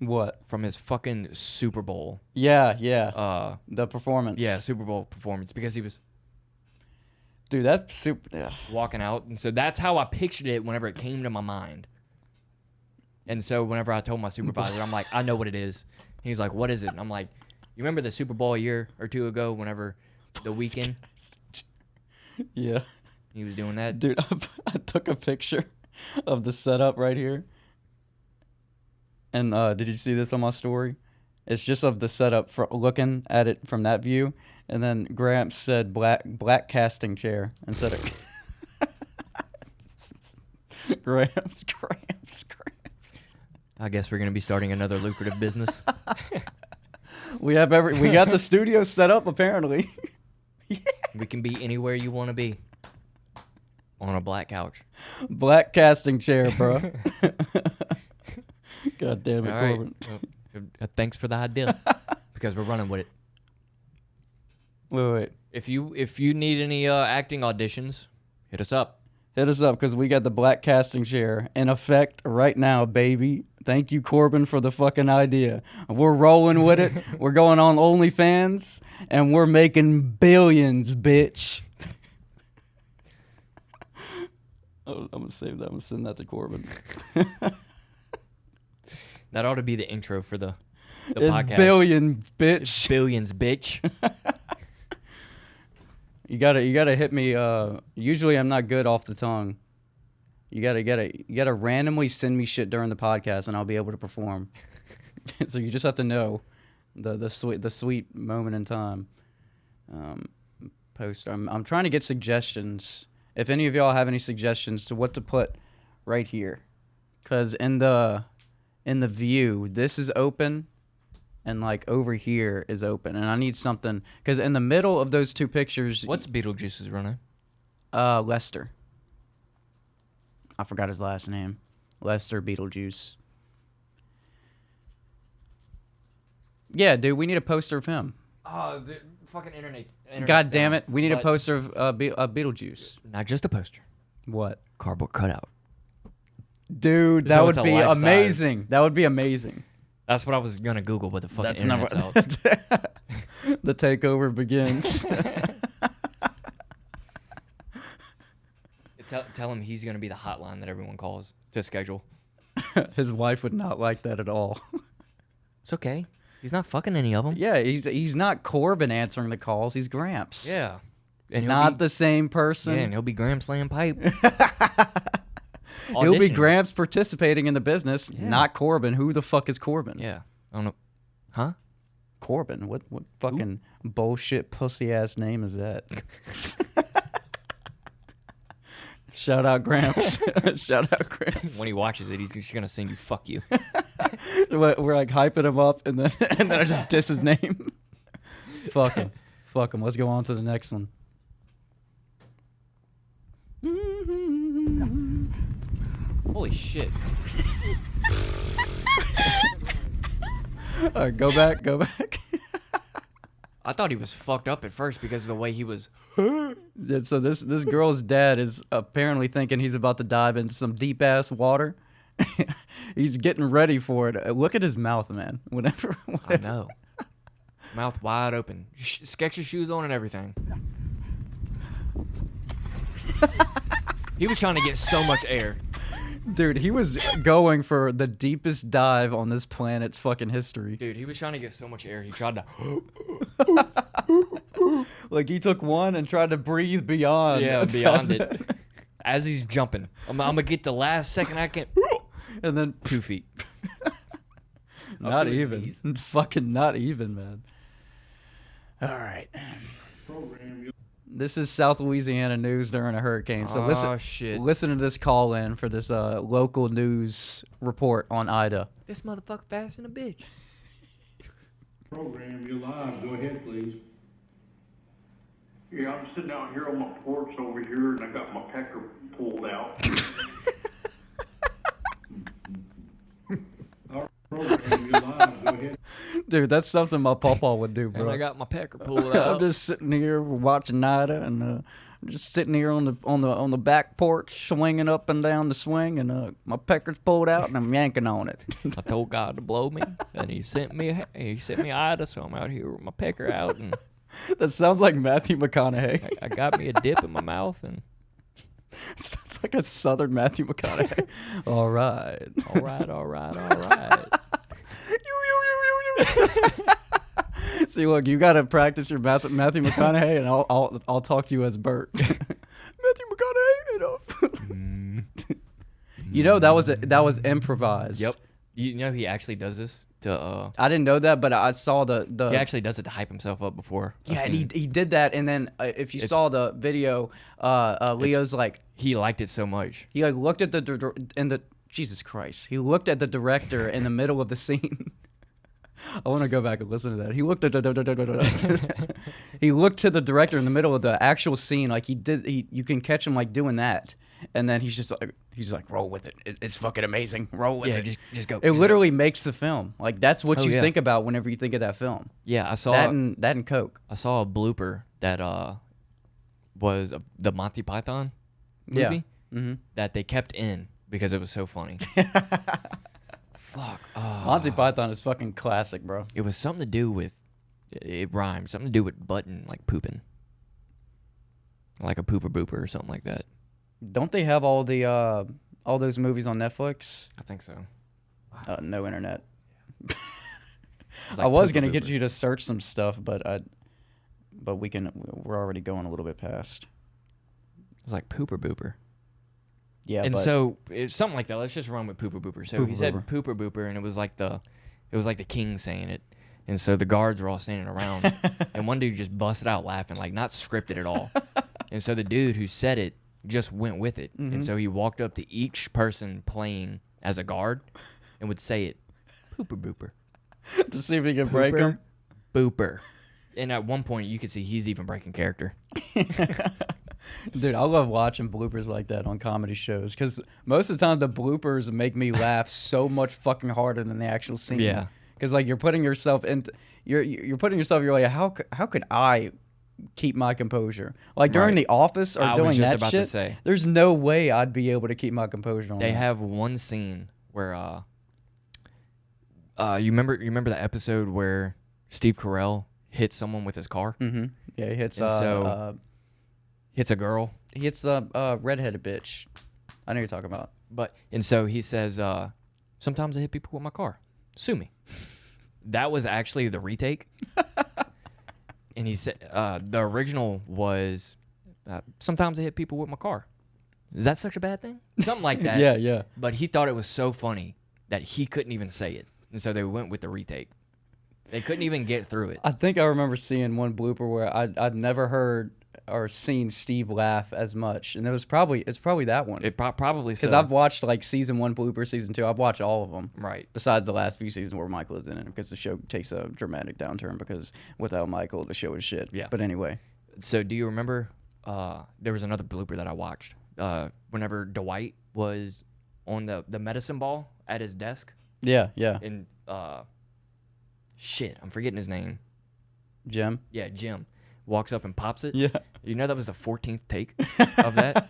What? From his fucking Super Bowl. Yeah. The performance. Yeah, Super Bowl performance, because he was Dude, that's super. Yeah. walking out, and so that's how I pictured it whenever it came to my mind. And so whenever I told my supervisor, I'm like, I know what it is. And he's like, what is it? And I'm like, you remember the Super Bowl a year or two ago whenever The Weeknd, Yeah. he was doing that? Dude, I took a picture of the setup right here. And did you see this on my story? It's just of the setup for looking at it from that view. And then Gramps said black casting chair instead of Gramps. I guess we're gonna be starting another lucrative business. We got the studio set up apparently. We can be anywhere you want to be. On a black couch. Black casting chair, bro. God damn it, All right. Corbin. Thanks for the idea. Because we're running with it. Wait. If you need any acting auditions, hit us up. Hit us up because we got the black casting chair in effect right now, baby. Thank you, Corbin, for the fucking idea. We're rolling with it. We're going on OnlyFans, and we're making billions, bitch. I'm gonna save that. I'm gonna send that to Corbin. That ought to be the intro for the It's podcast. billion, bitch. Billions, bitch. You gotta hit me. Usually I'm not good off the tongue. You gotta randomly send me shit during the podcast, and I'll be able to perform. So you just have to know the sweet moment in time. Post. I'm trying to get suggestions. If any of y'all have any suggestions to what to put right here, because in the view this is open, and like over here is open, and I need something because in the middle of those two pictures. What's Beetlejuice's running? Lester. I forgot his last name. Lester Beetlejuice. Yeah, dude, we need a poster of him. Oh, the fucking internet. God damn it, we need a poster of Beetlejuice. Not just a poster. What? Cardboard cutout. Dude, that So would it's a be life size. amazing. That would be amazing. That's what I was gonna Google, but the fucking That's internet's never. out. The takeover begins. Tell him he's gonna be the hotline that everyone calls to schedule. His wife would not like that at all. It's okay. He's not fucking any of them. Yeah, he's not Corbin answering the calls. He's Gramps. Yeah. And Not the same person. Yeah, and he'll be Gramps laying pipe. He'll be Auditioning. Gramps participating in the business, not Corbin. Who the fuck is Corbin? Yeah. I don't know. Huh? Corbin. What fucking bullshit pussy ass name is that? Shout out Gramps. Shout out Gramps. When he watches it, he's just gonna sing you "fuck you." We're like hyping him up, and then I just diss his name. Fuck him. Let's go on to the next one. Holy shit! All right, go back. I thought he was fucked up at first because of the way he was. Yeah, so this girl's dad is apparently thinking he's about to dive into some deep ass water. He's getting ready for it. Look at his mouth, man. Whenever. I know. Mouth wide open. Sketchy shoes on and everything. He was trying to get so much air. Dude, he was going for the deepest dive on this planet's fucking history. Dude, he was trying to get so much air. He tried to. Like, he took one and tried to breathe beyond. Yeah, beyond it. As he's jumping. I'm going to get the last second I can. And then 2 feet. not to his even. knees. Fucking not even, man. All right. This is South Louisiana news during a hurricane. So Oh, shit. listen to this call in for this local news report on Ida. This motherfucker fast than a bitch. Program, you're live. Go ahead, please. Yeah, I'm sitting out here on my porch over here, and I got my pecker pulled out. Program, you're live. Go ahead. Dude, that's something my pawpaw would do, bro. And I got my pecker pulled I'm out. just sitting here watching Ida, and I'm just sitting here on the back porch, swinging up and down the swing, and my pecker's pulled out, and I'm yanking on it. I told God to blow me, and he sent me Ida, so I'm out here with my pecker out, and That sounds like Matthew McConaughey. I got me a dip in my mouth, and Sounds like a Southern Matthew McConaughey. All right. all right. See, look, you gotta practice your Matthew McConaughey, and I'll talk to you as Bert. Matthew McConaughey, you know. You know that was improvised. Yep. You know he actually does this to. I didn't know that, but I saw the. He actually does it to hype himself up before. Yeah, and he did that, and then if you saw the video, Leo's like he liked it so much. He like looked at the Jesus Christ. He looked at the director in the middle of the scene. I want to go back and listen to that. He looked at he looked to the director in the middle of the actual scene, like you can catch him like doing that, and then he's like roll with it. It's fucking amazing. Roll with it. Just go. It literally makes the film. Like that's what you yeah. think about whenever you think of that film. Yeah, I saw that and Coke. I saw a blooper that was the Monty Python movie that they kept in because it was so funny. Fuck. Monty Python is fucking classic, bro. It was something to do with it rhymed. Something to do with button, like pooping, like a pooper booper or something like that. Don't they have all those movies on Netflix? I think so. No internet. Like I was gonna pooper get booper. you to search some stuff, but we're already going a little bit past. It was like pooper booper. Yeah, and but so it's something like that. Let's just run with pooper booper. So he Pooper said booper. pooper booper, and it was like the king saying it. And so the guards were all standing around, and one dude just busted out laughing, like not scripted at all. And so the dude who said it just went with it. And so he walked up to each person playing as a guard and would say it, pooper booper. to see if he can break them. Booper. And at one point, you could see he's even breaking character. Dude, I love watching bloopers like that on comedy shows because most of the time the bloopers make me laugh so much fucking harder than the actual scene. Yeah. Because like you're putting yourself into you're putting yourself. You're like, how could I keep my composure? Like during Right. The Office or I was doing just that about to shit. say. There's no way I'd be able to keep my composure on They that. have one scene where you remember the episode where Steve Carell hits someone with his car? Mm-hmm. Yeah, he hits Hits a girl. he hits the redheaded bitch. I know you're talking about. And so he says, sometimes I hit people with my car. Sue me. That was actually the retake. And he said, the original was, sometimes I hit people with my car. Is that such a bad thing? Something like that. Yeah. But he thought it was so funny that he couldn't even say it. And so they went with the retake. They couldn't even get through it. I think I remember seeing one blooper where I'd never heard or seen Steve laugh as much, and it's probably that one. It probably Because so. I've watched like season 1 blooper, season 2. I've watched all of them. Right. Besides the last few seasons where Michael is in it, because the show takes a dramatic downturn. Because without Michael, the show is shit. Yeah. But anyway. So do you remember? There was another blooper that I watched. Whenever Dwight was on the medicine ball at his desk. Yeah. And shit, I'm forgetting his name. Jim. Yeah, Jim walks up and pops it. Yeah. You know that was the 14th take of that?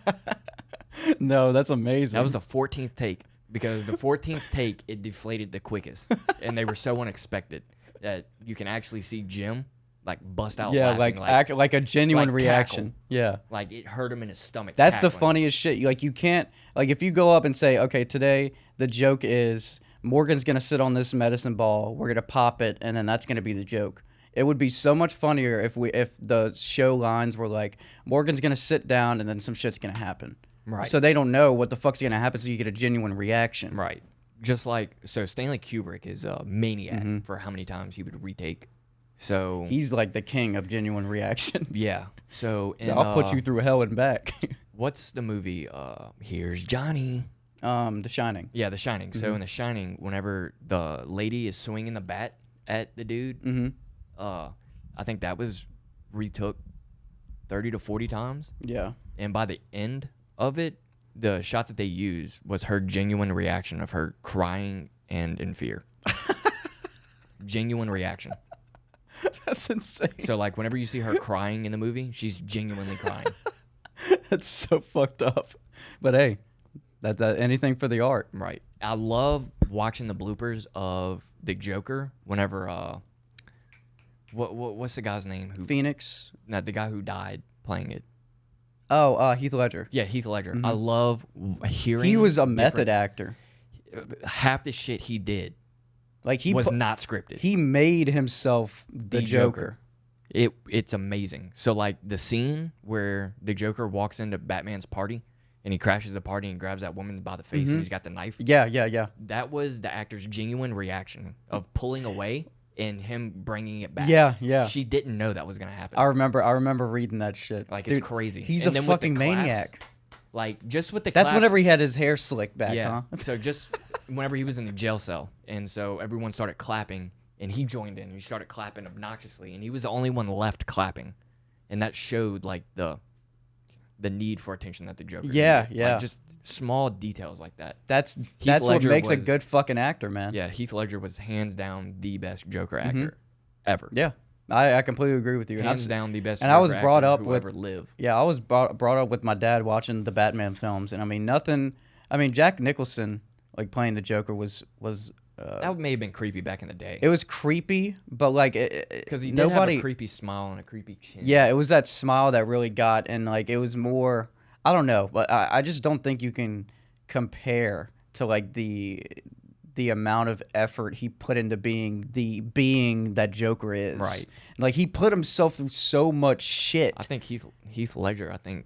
No, that's amazing. That was the 14th take because the 14th take it deflated the quickest, and they were so unexpected that you can actually see Jim like bust out. Yeah, laughing, act like a genuine like reaction. cackle. Yeah. Like it hurt him in his stomach. That's the cackling. funniest shit. Like you can't like if you go up and say, okay, today the joke is Morgan's gonna sit on this medicine ball, we're gonna pop it, and then that's gonna be the joke. It would be so much funnier if the show lines were like Morgan's gonna sit down and then some shit's gonna happen. Right. So they don't know what the fuck's gonna happen, so you get a genuine reaction. Right. Just like so, Stanley Kubrick is a maniac for how many times he would retake. So He's like the king of genuine reactions. yeah. So, So I'll put you through hell and back. What's the movie? Here's Johnny. The Shining. Yeah, The Shining. So in The Shining, whenever the lady is swinging the bat at the dude, I think that was retook 30 to 40 times. Yeah. And by the end of it, the shot that they used was her genuine reaction of her crying and in fear. Genuine reaction. That's insane. So like whenever you see her crying in the movie, she's genuinely crying. That's so fucked up. But hey, that anything for the art. Right. I love watching the bloopers of the Joker whenever what's the guy's name who Phoenix. no, the guy who died playing it. Oh, Heath Ledger. Yeah, Heath Ledger. I love hearing He was a different- method actor. Half the shit he did Like he was pu- not scripted. He made himself the Joker. It's amazing. So like the scene where the Joker walks into Batman's party and he crashes the party and grabs that woman by the face and he's got the knife. Yeah. That was the actor's genuine reaction of pulling away and him bringing it back. Yeah. She didn't know that was gonna happen. I remember reading that shit. Like, Dude, it's crazy. He's And a then with the fucking claps, maniac. Like, just with the That's claps, whenever he had his hair slicked back, yeah. huh? So just whenever he was in the jail cell, and so everyone started clapping, and he joined in. And he started clapping obnoxiously, and he was the only one left clapping, and that showed like the need for attention that the Joker. Yeah, needed. yeah. Like, just small details like that. That's what Ledger makes a was- good fucking actor, man. Yeah, Heath Ledger was hands down the best Joker actor ever. Yeah. I completely agree with you. Hands down the best. And I was Joker brought actor up who with ever lived. Yeah, I was brought up with my dad watching the Batman films, and I mean Jack Nicholson like playing the Joker was That may have been creepy back in the day. it was creepy, but like Because he did nobody have a creepy smile and a creepy chin. Yeah, it was that smile that really got, and like it was more I don't know, but I just don't think you can compare to like the amount of effort he put into being the being that Joker is. Right. Like he put himself through so much shit. I think Heath Ledger. I think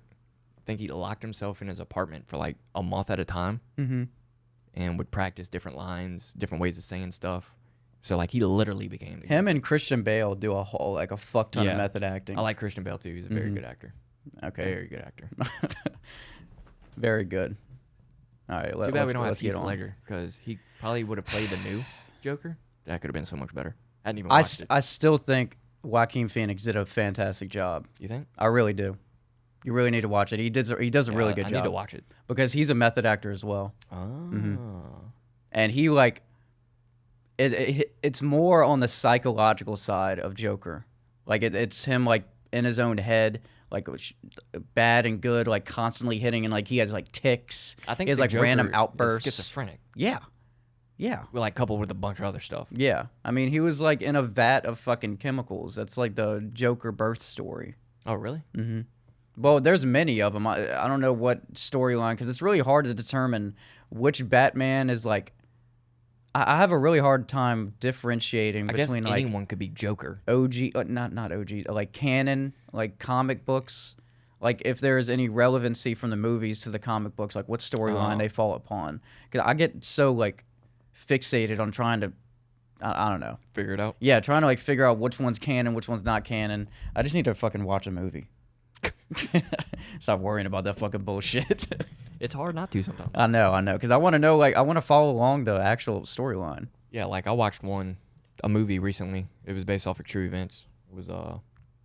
he locked himself in his apartment for like a month at a time, and would practice different lines, different ways of saying stuff. So like he literally became the Him and Christian Bale do a fuck ton of method acting. I like Christian Bale too. He's a very good actor. Okay. Very good actor. Very good. All right. Too bad we don't have Heath Ledger, because he probably would have played the new Joker. That could have been so much better. I hadn't even watched it. I still think Joaquin Phoenix did a fantastic job. You think? I really do. You really need to watch it. He does a really good job. I need to watch it. Because he's a method actor as well. Oh. And he like it's more on the psychological side of Joker. Like it's him like in his own head, like bad and good, like constantly hitting, and like he has like tics. I think he has the like Joker random is outbursts. schizophrenic. Yeah. Well, like coupled with a bunch of other stuff. Yeah. I mean, he was like in a vat of fucking chemicals. That's like the Joker birth story. Oh, really? Mm-hmm. Well, there's many of them. I don't know what storyline, because it's really hard to determine which Batman is like. I have a really hard time differentiating I guess between like anyone could be Joker. OG, not OG, like canon, like comic books. Like if there is any relevancy from the movies to the comic books, like what storyline they fall upon. Because I get so like fixated on trying to, I don't know. Figure it out. Yeah, trying to like figure out which one's canon, which one's not canon. I just need to fucking watch a movie. Stop worrying about that fucking bullshit. It's hard not to sometimes. I know, because I want to know, like, I want to follow along the actual storyline. Yeah, like I watched a movie recently. It was based off of true events. It was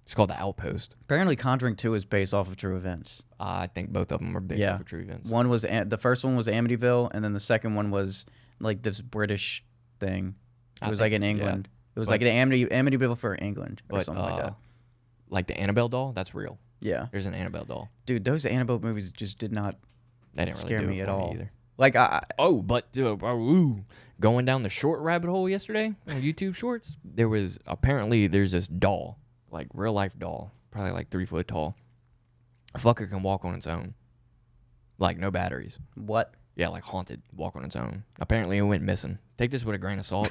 it's called The Outpost. Apparently, Conjuring 2 is based off of true events. I think both of them are based off of true events. One was the first one was Amityville, and then the second one was like this British thing. It was like in England. It was like an Amityville for England or something like that. Like the Annabelle doll, that's real. Yeah, there's an Annabelle doll. Dude, those Annabelle movies just did not scare me at all. Either. Like going down the short rabbit hole yesterday on YouTube Shorts, there's this doll, like real life doll, probably like 3 foot tall. A fucker can walk on its own, like no batteries. What? Yeah, like haunted, walk on its own. Apparently it went missing. Take this with a grain of salt.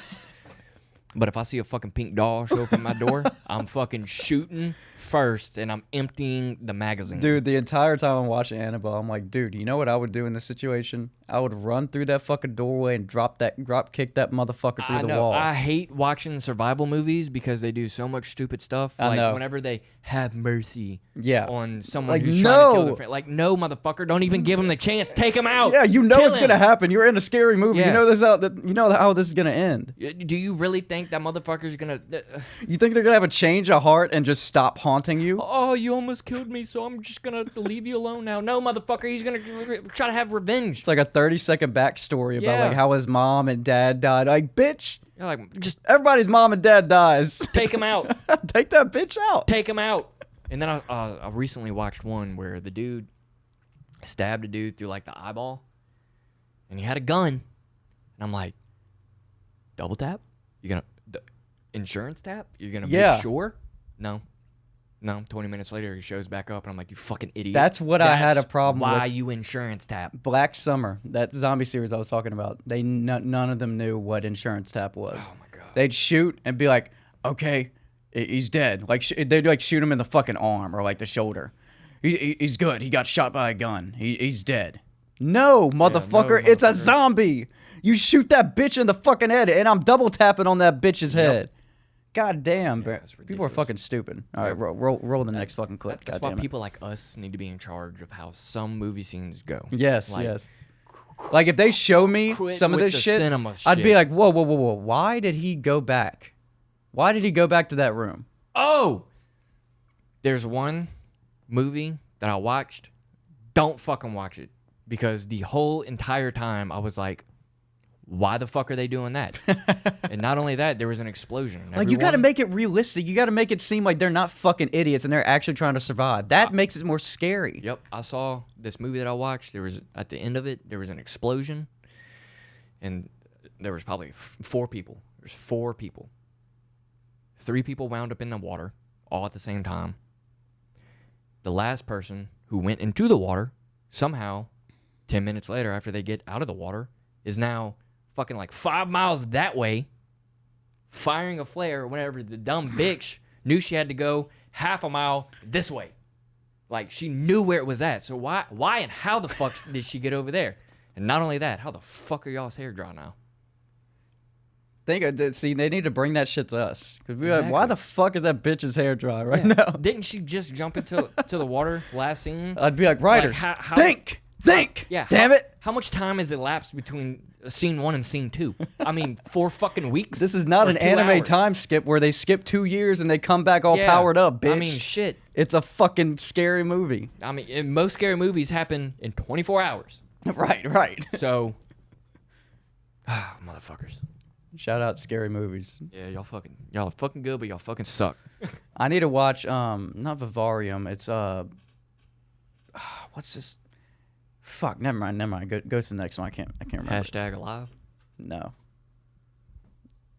But if I see a fucking pink doll show up at my door, I'm fucking shooting first, and I'm emptying the magazine. Dude, the entire time I'm watching Annabelle, I'm like, dude, you know what I would do in this situation? I would run through that fucking doorway and drop kick that motherfucker through the wall. I hate watching survival movies because they do so much stupid stuff. I know. Whenever they have mercy on someone like, who's trying to kill their friend. Like, no, motherfucker, don't even give them the chance. Take them out. Yeah, you know Kill it's him. gonna happen. You're in a scary movie. Yeah. You know how this is gonna end. Do you really think that motherfucker's gonna... You think they're gonna have a change of heart and just stop haunting you? Oh, you almost killed me, so I'm just gonna leave you alone now. No, motherfucker, he's gonna try to have revenge. It's like a 30-second backstory about Yeah. like how his mom and dad died. Like, bitch, You're like, just everybody's mom and dad dies. take him out. Take that bitch out. Take him out. And then I recently watched one where the dude stabbed a dude through like the eyeball, and he had a gun. And I'm like, double tap? You gonna insurance tap? You're gonna make sure? No. 20 minutes later, he shows back up, and I'm like, you fucking idiot. That's what I had a problem why with. you insurance tap. Black Summer, that zombie series I was talking about, none of them knew what insurance tap was. Oh my god. They'd shoot and be like, okay, he's dead. Like they'd like shoot him in the fucking arm or like the shoulder. He's good. He got shot by a gun. He's dead. No, motherfucker, it's a zombie. You shoot that bitch in the fucking head, and I'm double tapping on that bitch's head. God damn, bro. People are fucking stupid. All right, roll the next fucking clip. That's why people like us need to be in charge of how some movie scenes go. Yes, yes. Like, if they show me some of this shit, I'd be like, whoa. Why did he go back? Why did he go back to that room? Oh! There's one movie that I watched. Don't fucking watch it. Because the whole entire time, I was like, why the fuck are they doing that? And not only that, there was an explosion. Like, you got to make it realistic. You got to make it seem like they're not fucking idiots and they're actually trying to survive. That makes it more scary. Yep. I saw this movie that I watched. There was, at the end of it, there was an explosion. And there was probably 4 people. There's 4 people. 3 people wound up in the water all at the same time. The last person who went into the water, somehow, 10 minutes later after they get out of the water, is now fucking like 5 miles that way, firing a flare whenever the dumb bitch knew she had to go half a mile this way. Like, she knew where it was at. So why and how the fuck did she get over there? And not only that, how the fuck are y'all's hair dry now? See, they need to bring that shit to us. Because we're like, why the fuck is that bitch's hair dry right now? Didn't she just jump into the water last scene? I'd be like, writers, think! Yeah, damn it! How much time has elapsed between scene 1 and scene 2? I mean, 4 fucking weeks? This is not an anime time skip where they skip 2 years and they come back all powered up, bitch. I mean, shit. It's a fucking scary movie. I mean, most scary movies happen in 24 hours. Right. So, motherfuckers. Shout out scary movies. Yeah, y'all are fucking good, but y'all fucking suck. I need to watch not Vivarium. It's what's this? Fuck, never mind. Go to the next one. I can't remember. Hashtag alive? No.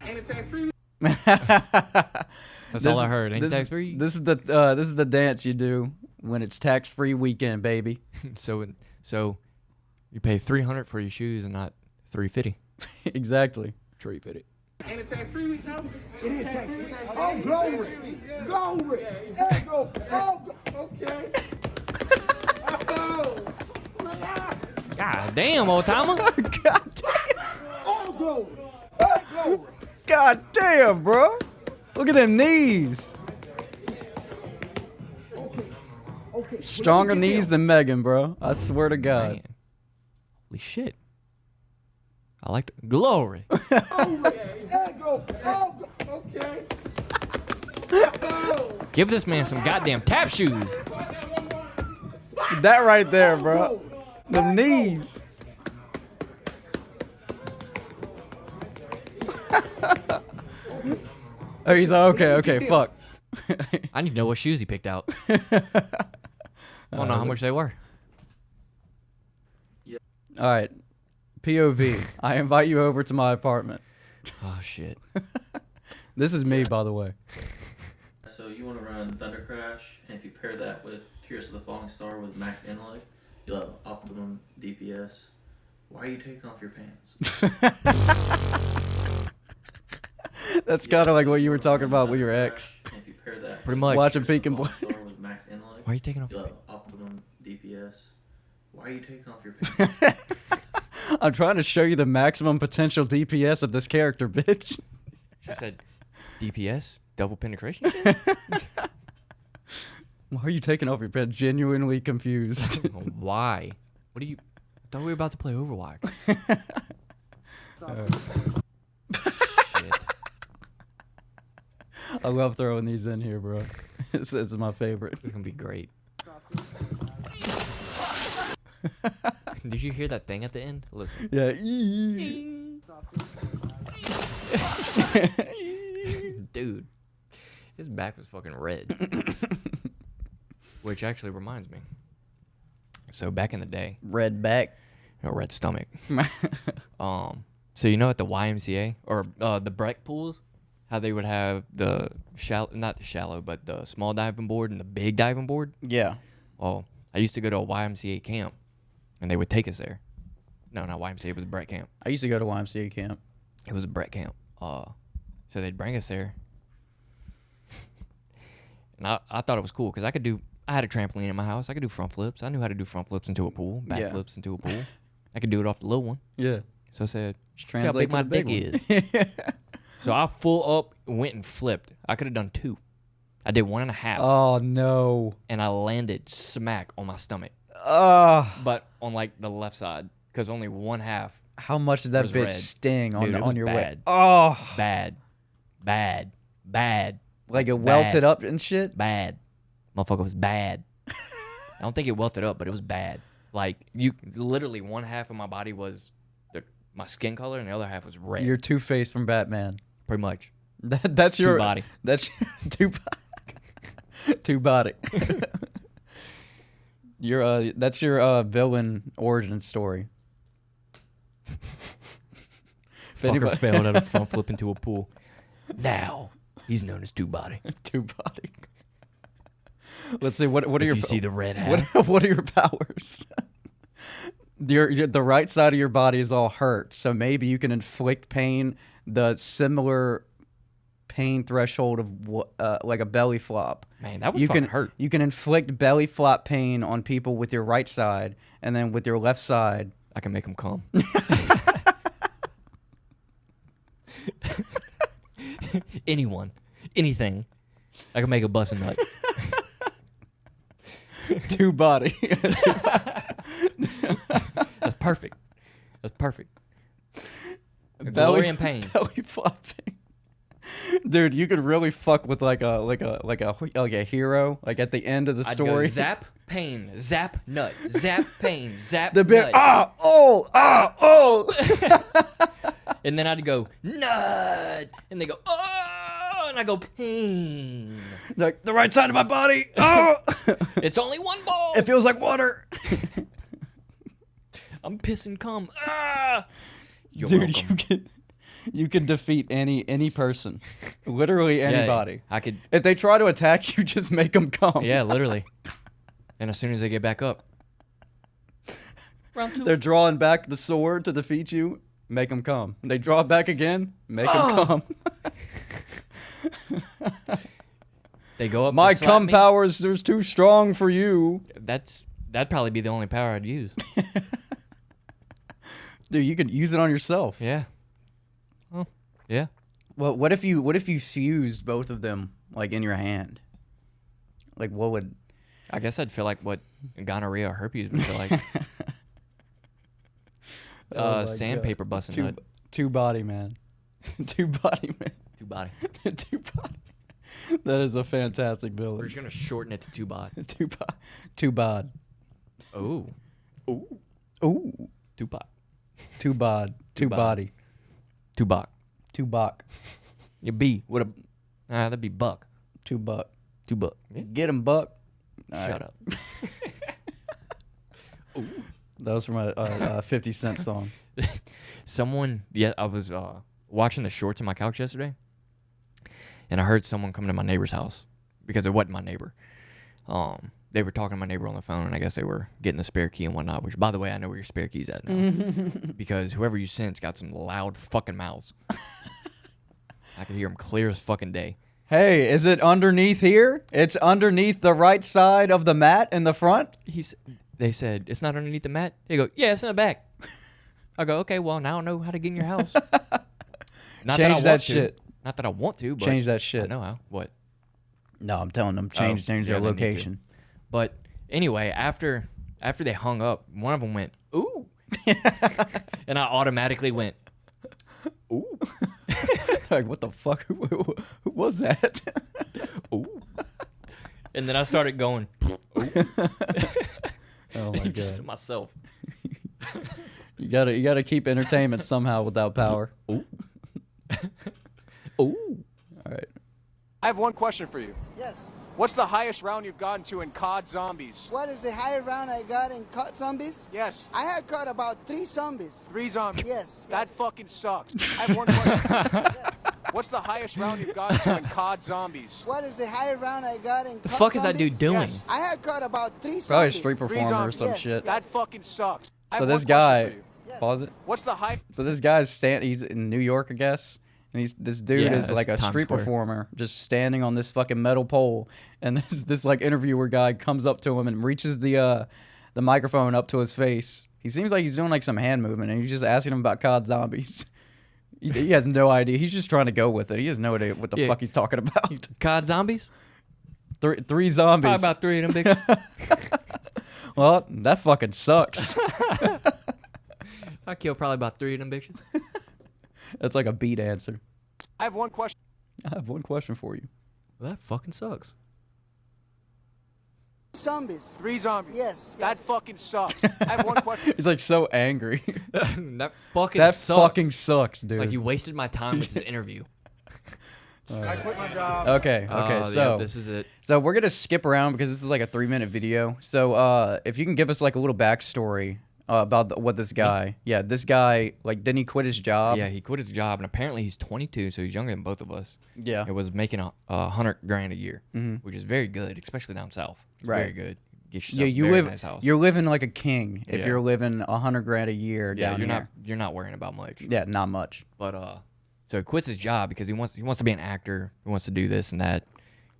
Ain't it tax free? That's all I heard. Ain't tax free? This is the dance you do when it's tax free weekend, baby. So you pay $300 for your shoes and not $350. Exactly. $350. Ain't it tax free week now? It is tax free. Oh, glory. Glory. There go. Oh, okay. Oh. God damn, old timer. God damn. Oh, glory. Oh, glory. God damn, bro. Look at them knees. Okay. Stronger knees than Megan, bro. I swear to God. Man. Holy shit. I like the glory. There go. Oh, okay. Oh. Give this man some goddamn tap shoes. That right there, bro. The knees. Oh, he's like, okay, fuck. I need to know what shoes he picked out. I don't know how much they were. All right. POV. I invite you over to my apartment. Oh, shit. This is me, by the way. So you want to run Thunder Crash, and if you pair that with Curious of the Falling Star with max intellect, you'll have optimum DPS. Why are you taking off your pants? That's kind of like what you were talking about with your ex. And if you pair that Pretty much. Watching Pink and Black. with max intellect, Why are you taking off you'll your have optimum DPS. Why are you taking off your pants? I'm trying to show you the maximum potential DPS of this character, bitch. She said, DPS? Double penetration? Why are you taking off your pants? Genuinely confused. Why? What are you... I thought we were about to play Overwatch. Shit. I love throwing these in here, bro. This is my favorite. It's going to be great. Did you hear that thing at the end? Listen. Yeah. Dude. His back was fucking red. Which actually reminds me. So back in the day. Red back. Red stomach. So you know at the YMCA or the Breck pools, how they would have the shallow, not the shallow, but the small diving board and the big diving board? Yeah. Well, I used to go to a YMCA camp, and they would take us there. No, not YMCA, it was a Breck camp. I used to go to YMCA camp. It was a Breck camp. So they'd bring us there. And I thought it was cool because I could I had a trampoline in my house. I could do front flips. I knew how to do front flips into a pool, back flips into a pool. I could do it off the little one. Yeah. So I said, Just see how translate big my to the dick big is. So I full up went and flipped. I could have done 2. I did 1.5. Oh, no. And I landed smack on my stomach. But on like the left side, because only 1/2. How much did that was bitch red. sting on, Dude, it was on your bad. way? Oh. Bad. Bad. Bad. Like it bad. welted up and shit? Bad. Motherfucker was bad. I don't think it welted up, but it was bad. Like, you literally 1/2 of my body was my skin color, and the other half was red. You're Two-Face from Batman. Pretty much. That's your Two-body. That's two-body. That's your villain origin story. Fucker failed at a front flip into a pool. Now he's known as Two-body. Two-body. Let's see. What are If your you see the red hat. What are your powers? The right side of your body is all hurt, so maybe you can inflict pain, the similar pain threshold of like a belly flop. Man, that would fucking hurt. You can inflict belly flop pain on people with your right side, and then with your left side, I can make them come. Anyone, anything, I can make a bussin' nut. Two-body. That's perfect. That's perfect. Belly, Glory and pain. Belly flopping. Dude, you could really fuck with like a hero, like at the end of the story. I'd go zap, pain, zap, nut, zap, pain, zap, The bit nut. oh. And then I'd go nut, and they go oh, and I go pain. Like the right side of my body. Oh, It's only one ball. it feels like water. I'm pissing cum. Ah! You're Dude, welcome. you can defeat any person, literally anybody. I could. If they try to attack you, just make them come. Yeah, literally. And as soon as they get back up, round 2. They're drawing back the sword to defeat you. Make them come. They draw it back again. Make them come. They go up. My to slap cum me. powers are too strong for you. That'd probably be the only power I'd use. Dude, you could use it on yourself. Yeah. Oh, yeah. Well, what if you fused both of them like in your hand? Like what would? I guess I'd feel like what gonorrhea or herpes would feel like. Oh my Sandpaper God. busting nut. Two-body man. Two-body man. Two-body. Two-body. That is a fantastic We're villain. just gonna shorten it to two-bod. Two-bod. Oh. Ooh. Two-bod. Two-bod. Two-body. Two-bok. Two-bok. You B. What a. That'd be buck. Two-buck. Two-buck. Yeah. Get him, Buck. Shut up. That was from a 50 Cent song. I was watching the shorts on my couch yesterday, and I heard someone come to my neighbor's house because it wasn't my neighbor. They were talking to my neighbor on the phone, and I guess they were getting the spare key and whatnot, which, by the way, I know where your spare key's at now. Because whoever you sent's got some loud fucking mouths. I could hear them clear as fucking day. Hey, is it underneath here? It's underneath the right side of the mat in the front? They said, it's not underneath the mat? They go, yeah, it's in the back. I go, okay, well, now I know how to get in your house. Change that shit. Not that I want to, but Change that shit. I know how. What? No, I'm telling them, change their they need to. location. But anyway, after they hung up, one of them went, ooh. And I automatically went, ooh. Like, what the fuck? Who was that? Ooh. And then I started going, ooh. Oh my Just to God. myself. You gotta keep entertainment somehow without power. Ooh. Ooh. All right. I have one question for you. Yes. What's the highest round you've gotten to in COD Zombies? What is the higher round I got in caught zombies? Yes. I have caught about 3 zombies. 3 zombies? Yes. That fucking sucks. I have one question. Yes. What's the highest round you've gotten to in COD Zombies? What is the higher round I got in The fuck is that dude doing? Yes. I have caught about 3 zombies. Probably a street 3 performer or zombies. some Yes. shit. That fucking sucks. I So have this one question guy, for you. pause it. What's the high? So this guy's he's in New York, I guess, And this dude Yeah, is like a it's Times street Square. performer just standing on this fucking metal pole, and this like interviewer guy comes up to him and reaches the microphone up to his face. He seems like he's doing like some hand movement, and he's just asking him about COD Zombies. He has no idea. He's just trying to go with it. He has no idea what the fuck he's talking about. COD Zombies? Three zombies. Probably about 3 of them bitches. Well, that fucking sucks. I killed probably about 3 of them bitches. That's like a beat answer. I have one question. I have one question for you. Well, that fucking sucks. Zombies. 3 zombies. Yes. That fucking sucks. I have one question. He's like so angry. That fucking That sucks. fucking sucks, dude. Like you wasted my time with this interview. I quit my job. Okay, so yeah, this is it. So we're gonna skip around because this is like a 3-minute video. So if you can give us like a little backstory about what this guy, this guy, like, didn't he quit his job? Yeah, he quit his job, and apparently he's 22, so he's younger than both of us. Yeah. It was making $100,000 a year, which is very good, especially down south. It's very good. Get yourself you a very live. nice house. You're living like a king if Yeah. you're living $100,000 a year down here. You're not worrying about much. Yeah, not much. But so he quits his job because he wants to be an actor. He wants to do this and that.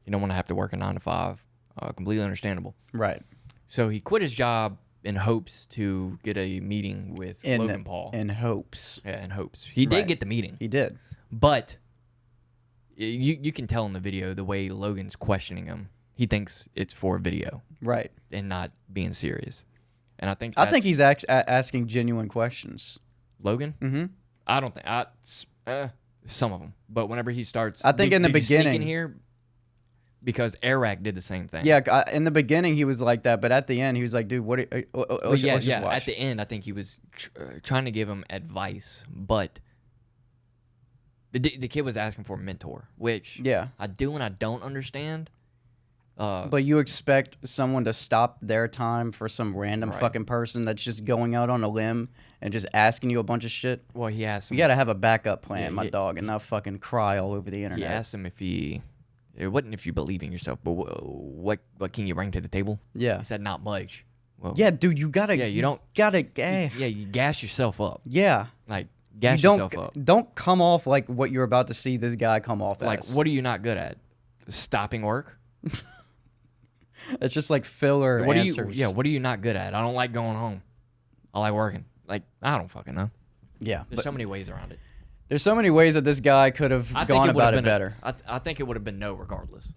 You don't want to have to work a 9 to 5. Completely understandable. Right. So he quit his job in hopes to get a meeting with Logan Paul. In hopes. Yeah, in hopes. He did get the meeting. He did. But you can tell in the video the way Logan's questioning him. He thinks it's for video. Right. And not being serious. And I think he's asking genuine questions. Logan? Mm-hmm. I don't think some of them. But whenever he starts, I think in the beginning in here, because Eric did the same thing. Yeah, in the beginning he was like that, but at the end he was like, "Dude, what? Let's just watch." At the end, I think he was trying to give him advice, but the kid was asking for a mentor, which I do and I don't understand. But you expect someone to stop their time for some random fucking person that's just going out on a limb and just asking you a bunch of shit? Well, he asked him. You got to have a backup plan, my dog, and not fucking cry all over the internet. He asked him it wasn't if you believe in yourself, but what can you bring to the table? Yeah. He said not much. Well, yeah, dude, you gotta. Yeah, you don't gotta. You gas yourself up. Yeah. Like gas yourself up. Don't come off like what you're about to see this guy come off like, as. What are you not good at? Stopping work. It's just like filler answers. What are you not good at? I don't like going home. I like working. Like, I don't fucking know. Yeah. There's so many ways around it. There's so many ways that this guy could have gone about it better. I think it would have been no regardless.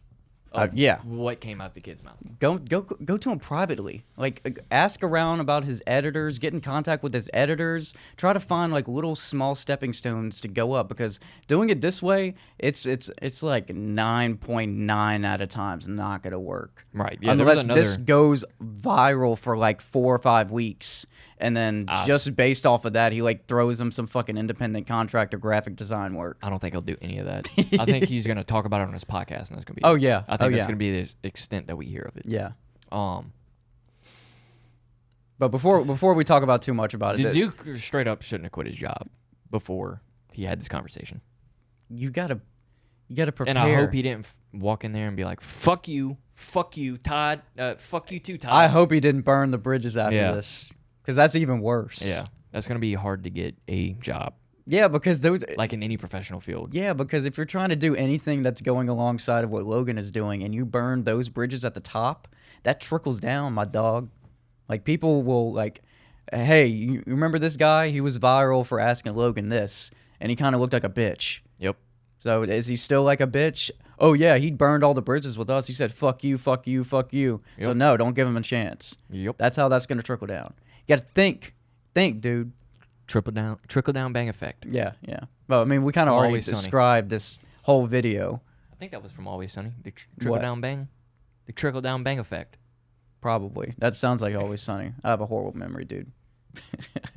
What came out the kid's mouth. Go to him privately. Like, ask around about his editors, get in contact with his editors, try to find like little small stepping stones to go up, because doing it this way, it's like 9.9 out of times not gonna work. Right. Yeah, unless this goes viral for like 4 or 5 weeks. And then just based off of that, he like throws him some fucking independent contractor graphic design work. I don't think he'll do any of that. I think he's gonna talk about it on his podcast, and that's gonna be. Oh yeah. I think that's gonna be the extent that we hear of it. Yeah. But before we talk about too much about it, the dude straight up shouldn't have quit his job before he had this conversation. You gotta prepare. And I hope he didn't walk in there and be like, "Fuck you, Todd, fuck you too, Todd." I hope he didn't burn the bridges after this. Because that's even worse. Yeah, that's gonna be hard to get a job. Yeah, because those like in any professional field. Yeah, because if you're trying to do anything that's going alongside of what Logan is doing, and you burn those bridges at the top, that trickles down, my dog. Like, people will like, hey, you remember this guy? He was viral for asking Logan this, and he kind of looked like a bitch. Yep. So is he still like a bitch? Oh yeah, he burned all the bridges with us. He said, "Fuck you, fuck you, fuck you." Yep. So no, don't give him a chance. Yep. That's how that's gonna trickle down. You gotta think, dude. Trickle down bang effect. Yeah. Well, I mean, we kind of already described this whole video. I think that was from Always Sunny. The trickle down bang, the trickle down bang effect. Probably. That sounds like Always Sunny. I have a horrible memory, dude.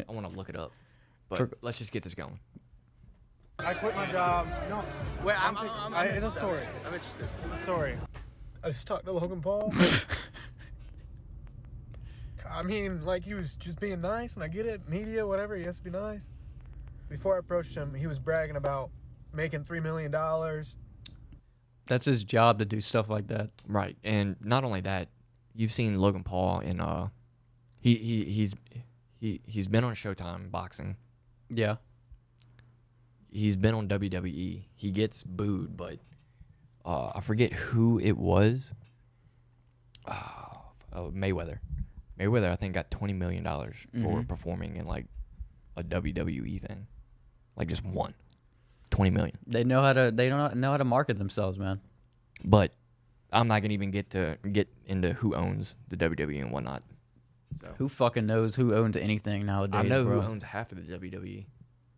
I want to look it up, but let's just get this going. I quit my job. No, wait. It's a story. I'm interested. It's a story. I just talked to Logan Paul. I mean, like, he was just being nice, and I get it. Media, whatever, he has to be nice. Before I approached him, he was bragging about making $3 million. That's his job to do stuff like that. Right, and not only that, you've seen Logan Paul in he's been on Showtime boxing. Yeah. he's been on WWE. He gets booed, but I forget who it was. Mayweather. Mayweather, I think, got $20 million for performing in like a WWE thing, like just one. $20 million. They know how to market themselves, man. But I'm not gonna even get into who owns the WWE and whatnot. So. Who fucking knows who owns anything nowadays? I know bro. who owns half of the WWE.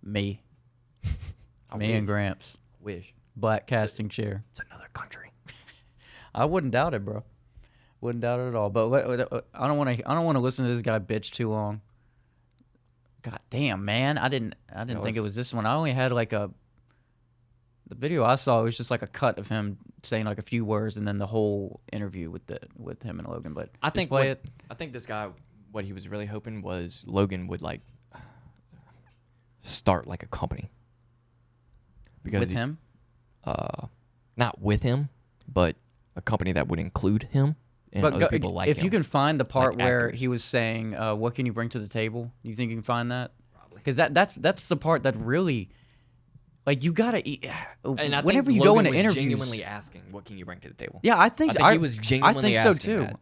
Me. Me wish. and Gramps. Wish. Black casting chair. It's another country. I wouldn't doubt it, bro. Wouldn't doubt it at all. But I don't want to listen to this guy bitch too long. God damn, man! I didn't think it was this one. I only had like the video I saw was just like a cut of him saying like a few words and then the whole interview with him and Logan. But I think this guy, what he was really hoping was Logan would like start like a company. Because with him? Not with him, but a company that would include him and other people like him. If you can find the part like where actors. he was saying, "What can you bring to the table?" You think you can find that? Probably. Because that's the part that really, like, you gotta eat. And I whenever think you Logan go into was interviews, genuinely asking, "What can you bring to the table?" Yeah, I think he was genuinely I think asking so too. that.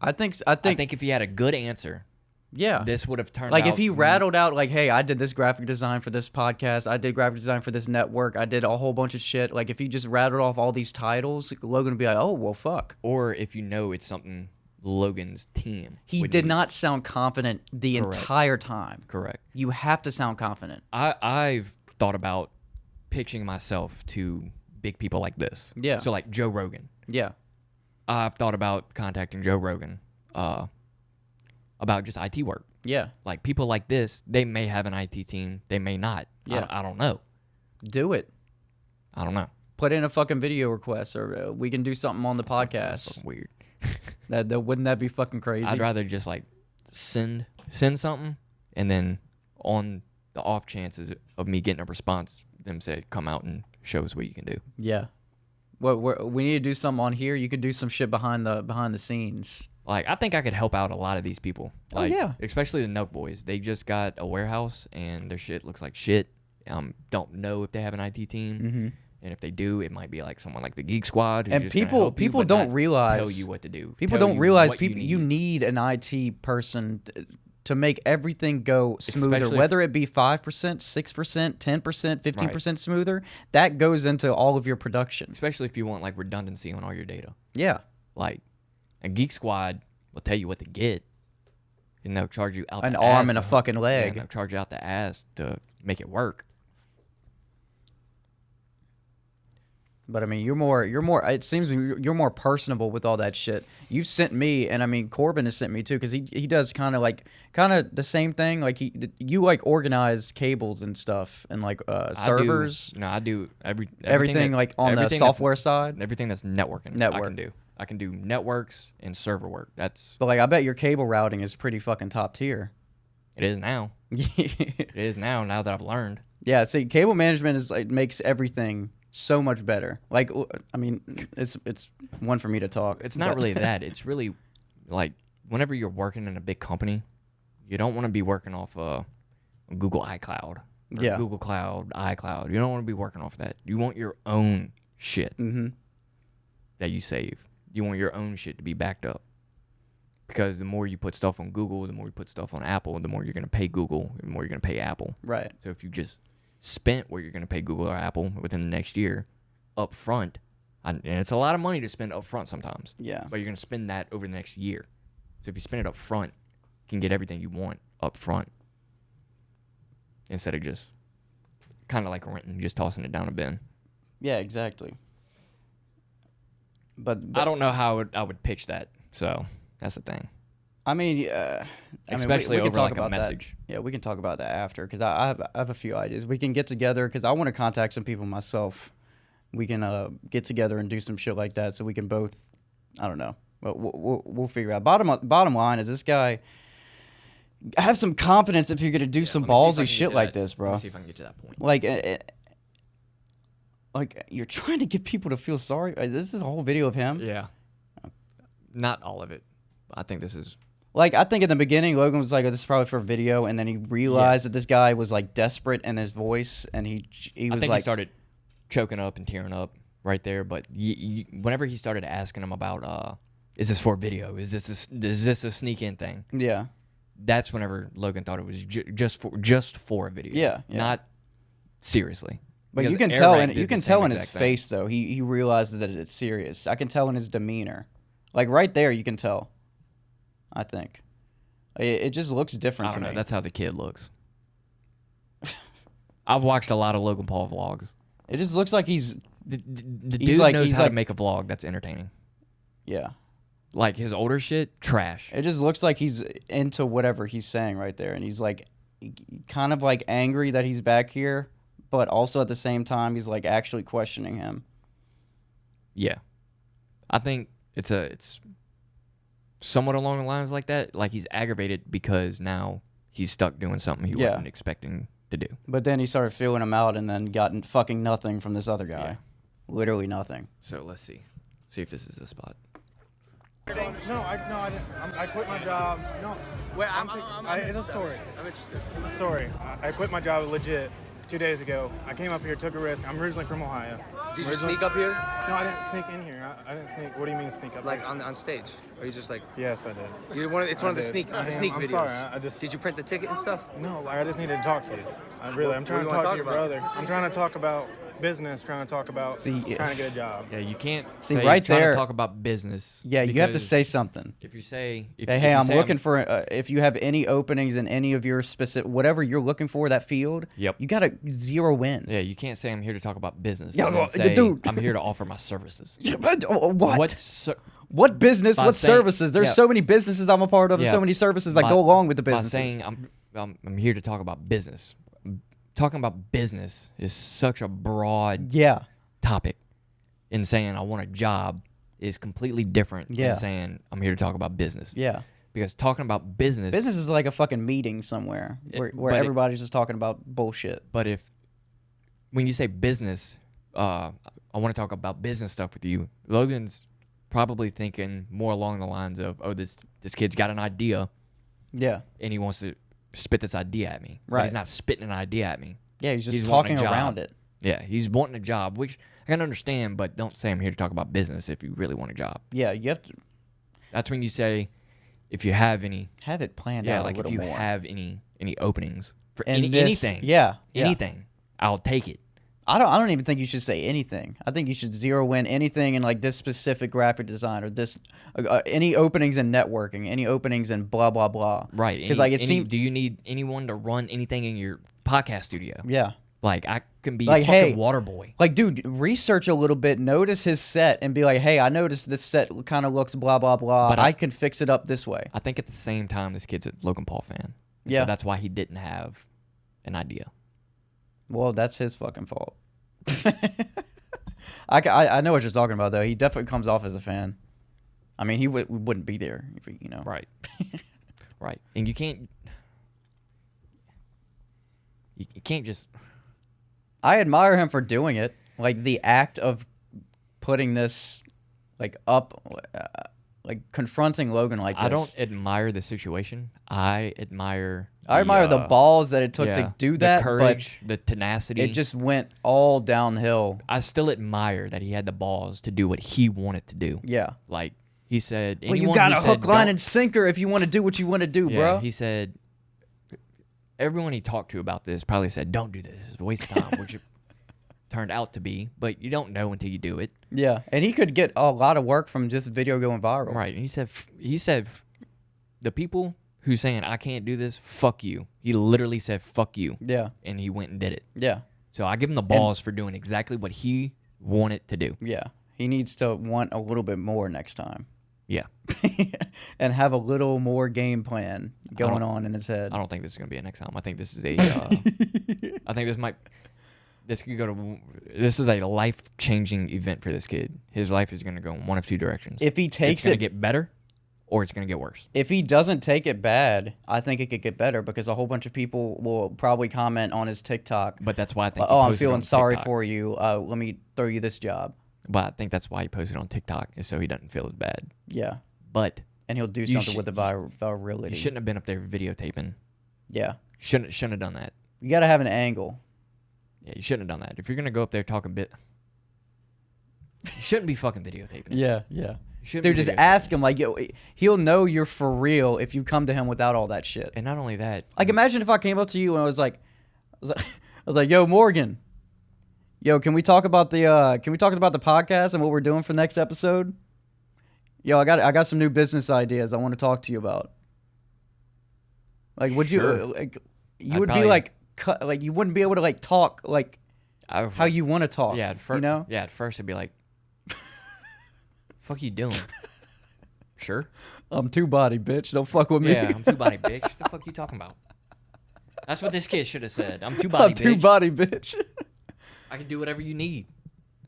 I think if he had a good answer, yeah, this would have turned like out if he rattled out like, "Hey, I did this graphic design for this podcast. I did graphic design for this network. I did a whole bunch of shit." Like if he just rattled off all these titles, Logan would be like, "Oh, well, fuck." Or if you know it's something Logan's team. He did not sound confident the entire time. Correct. You have to sound confident. I've thought about pitching myself to big people like this. Yeah. So like Joe Rogan. Yeah. I've thought about contacting Joe Rogan about just IT work. Yeah. Like people like this, they may have an IT team. They may not. Yeah. I don't know. Do it. I don't know. Put in a fucking video request, or we can do something on the podcast. That's fucking weird. Wouldn't that be fucking crazy? I'd rather just like send something, and then on the off chances of me getting a response, them say come out and show us what you can do. Yeah. We need to do something on here. You could do some shit behind the scenes. Like I think I could help out a lot of these people. Like, yeah. Especially the Nook boys. They just got a warehouse and their shit looks like shit. Don't know if they have an IT team. Mm-hmm. And if they do, it might be like someone like the Geek Squad. And people don't realize tell you what to do. People don't realize you need an IT person to make everything go smoother. Especially whether it be 5%, 6%, 10%, 15% smoother, that goes into all of your production. Especially if you want like redundancy on all your data. Yeah. Like a Geek Squad will tell you what to get, and they'll charge you out an the arm ass and a fucking leg. And they'll charge you out the ass to make it work. But I mean, you're more. It seems you're more personable with all that shit. You've sent me, and I mean, Corbin has sent me too, because he does kind of the same thing. Like you like organize cables and stuff, and like servers. I do everything like on the software side. Everything that's networking. I can do networks and server work. But like, I bet your cable routing is pretty fucking top tier. It is now. It is now that I've learned. Yeah. See, cable management makes everything so much better. Like, I mean, it's one for me to talk. It's not really that. It's really like whenever you're working in a big company, you don't want to be working off Google iCloud, or Google Cloud, iCloud. You don't want to be working off that. You want your own shit that you save. You want your own shit to be backed up. Because the more you put stuff on Google, the more you put stuff on Apple, the more you're going to pay Google, the more you're going to pay Apple. Right. So if you just spent what you're going to pay Google or Apple within the next year up front, and it's a lot of money to spend up front sometimes. Yeah. But you're going to spend that over the next year. So if you spend it up front, you can get everything you want up front instead of just kind of like renting, just tossing it down a bin. Yeah, exactly. But I don't know how I would pitch that. So that's the thing. I mean, especially we can over talk like about a message. That. Yeah, we can talk about that after, because I have a few ideas. We can get together, because I want to contact some people myself. We can get together and do some shit like that, so we can both. I don't know, but we'll figure out. Bottom line is, this guy, have some confidence if you're gonna do some ballsy shit like this, bro. Let me see if I can get to that point. Like you're trying to get people to feel sorry. This is a whole video of him. Yeah. Not all of it. I think this is Like, I think in the beginning, Logan was like, oh, this is probably for video, and then he realized that this guy was, like, desperate in his voice, and he was I think like... he started choking up and tearing up right there, but whenever he started asking him about, is this for video? Is this a sneak-in thing? Yeah. That's whenever Logan thought it was just for a video. Yeah. Not seriously. But Because you can Eric tell did in the his same exact thing. face, though. He realizes that it's serious. I can tell in his demeanor. Like, right there, you can tell. I think. It just looks different I don't to know. me. That's how the kid looks. I've watched a lot of Logan Paul vlogs. It just looks like he's... The dude he's knows how to make a vlog that's entertaining. Yeah. Like, his older shit, trash. It just looks like he's into whatever he's saying right there. And he's, like, kind of, like, angry that he's back here. But also at the same time, he's, like, actually questioning him. Yeah. I think it's somewhat along the lines like that. Like, he's aggravated because now he's stuck doing something he wasn't expecting to do. But then he started feeling him out and then got fucking nothing from this other guy. Yeah. Literally nothing. So let's see. See if this is the spot. No, I didn't. I quit my job. No, Wait, it's a story. I'm interested. It's a story. I quit my job legit 2 days ago. I came up here, took a risk. I'm originally from Ohio. Did you sneak up here? No, I didn't sneak in here. I didn't sneak. What do you mean sneak up? Like here? on stage? Or you just like? Yes, I did. It's one of the sneak I'm videos. sorry. I just. Did you print the ticket and stuff? No, like, I just needed to talk to you. I'm trying what to do you wanna talk to talk your about? brother. I'm trying to talk about business. Trying to talk about trying to get a job. Yeah, you can't See, say right trying there- to talk about business. Yeah, you have to because say something. If you say, Hey, I'm looking for, if you have any openings in any of your specific, whatever you're looking for, that field, Yep. you got to zero in. Yeah, you can't say I'm here to talk about business. Yeah, and then well, say, dude. I'm here to offer my services. Yeah, but what? What business? by What saying- services? There's yeah. so many businesses I'm a part of, and Yeah, so many services that by- go along with the by businesses. saying I'm here to talk about business. Talking about business is such a broad topic. And saying I want a job is completely different than saying I'm here to talk about business. Yeah. Because talking about business Business is like a fucking meeting somewhere where but everybody's just talking about bullshit. But when you say business, I want to talk about business stuff with you. Logan's probably thinking more along the lines of, oh, this kid's got an idea. Yeah. And he wants to spit this idea at me. But Right. he's not spitting an idea at me. Yeah, he's just wanting talking a job. around it. Yeah, he's wanting a job, which I can understand, but don't say I'm here to talk about business if you really want a job. Yeah, you have to That's when you say, if you have any... have it planned Yeah, out like a if little you more. have any openings for And this- anything. yeah. Anything. I'll take it. I don't even think you should say anything. I think you should zero in anything in like this specific graphic design or this any openings in networking, any openings in blah blah blah. Right. Because like it seems. Do you need anyone to run anything in your podcast studio? Yeah. Like I can be Like, fucking hey, water boy. Like, dude, research a little bit, notice his set, and be like, hey, I noticed this set kind of looks blah blah blah. But I can fix it up this way. I think at the same time, this kid's a Logan Paul fan. And Yeah. So that's why he didn't have an idea. Well, that's his fucking fault. I know what you're talking about though. He definitely comes off as a fan. I mean, he wouldn't be there if he, Right. Right. And you can't just. I admire him for doing it. Like the act of putting this, like up, like confronting Logan like this. I don't admire the situation. I admire the balls that it took to do that, the courage, the tenacity. It just went all downhill. I still admire that he had the balls to do what he wanted to do. Yeah. Like he said, Well, you got a hook, line, and sinker if you want to do what you want to do, yeah, bro. He said, everyone he talked to about this probably said, don't do this. It's a waste of time, which it turned out to be, but you don't know until you do it. Yeah, and he could get a lot of work from just video going viral. Right, and he said, the people who's saying, I can't do this, fuck you. He literally said, fuck you. Yeah. And he went and did it. Yeah. So I give him the balls for doing exactly what he wanted to do. Yeah. He needs to want a little bit more next time. Yeah. And have a little more game plan going on in his head. I don't think this is going to be a next time. I think this is a, I think this could go to, this is a life-changing event for this kid. His life is going to go in one of two directions. If he takes it's going to get better or it's going to get worse. If he doesn't take it bad, I think it could get better because a whole bunch of people will probably comment on his TikTok. But that's why I think oh, I'm feeling sorry for you. Let me throw you this job. But I think that's why he posted on TikTok, is so he doesn't feel as bad. Yeah. But and he'll do You something sh- with the virality. You shouldn't have been up there videotaping. Yeah. Shouldn't have done that. You got to have an angle. Yeah, you shouldn't have done that. If you're gonna go up there talking you shouldn't be fucking videotaping. Yeah. You shouldn't Dude, be just videotaping. ask him. Like, yo, he'll know you're for real if you come to him without all that shit. And not only that, Like, imagine if I came up to you and I was like, yo, Morgan, yo, can we talk about the podcast and what we're doing for next episode? Yo, I got some new business ideas I want to talk to you about. Like, would Sure. you you I'd would probably- be like you wouldn't be able to like talk like how you want to talk. Yeah, you know? Yeah, at first it'd be like, fuck you doing? Sure. I'm two body, bitch. Don't fuck with me. Yeah, I'm two body, bitch. What the fuck you talking about? That's what this kid should have said. I'm two body, I'm two bitch. body, bitch. I can do whatever you need.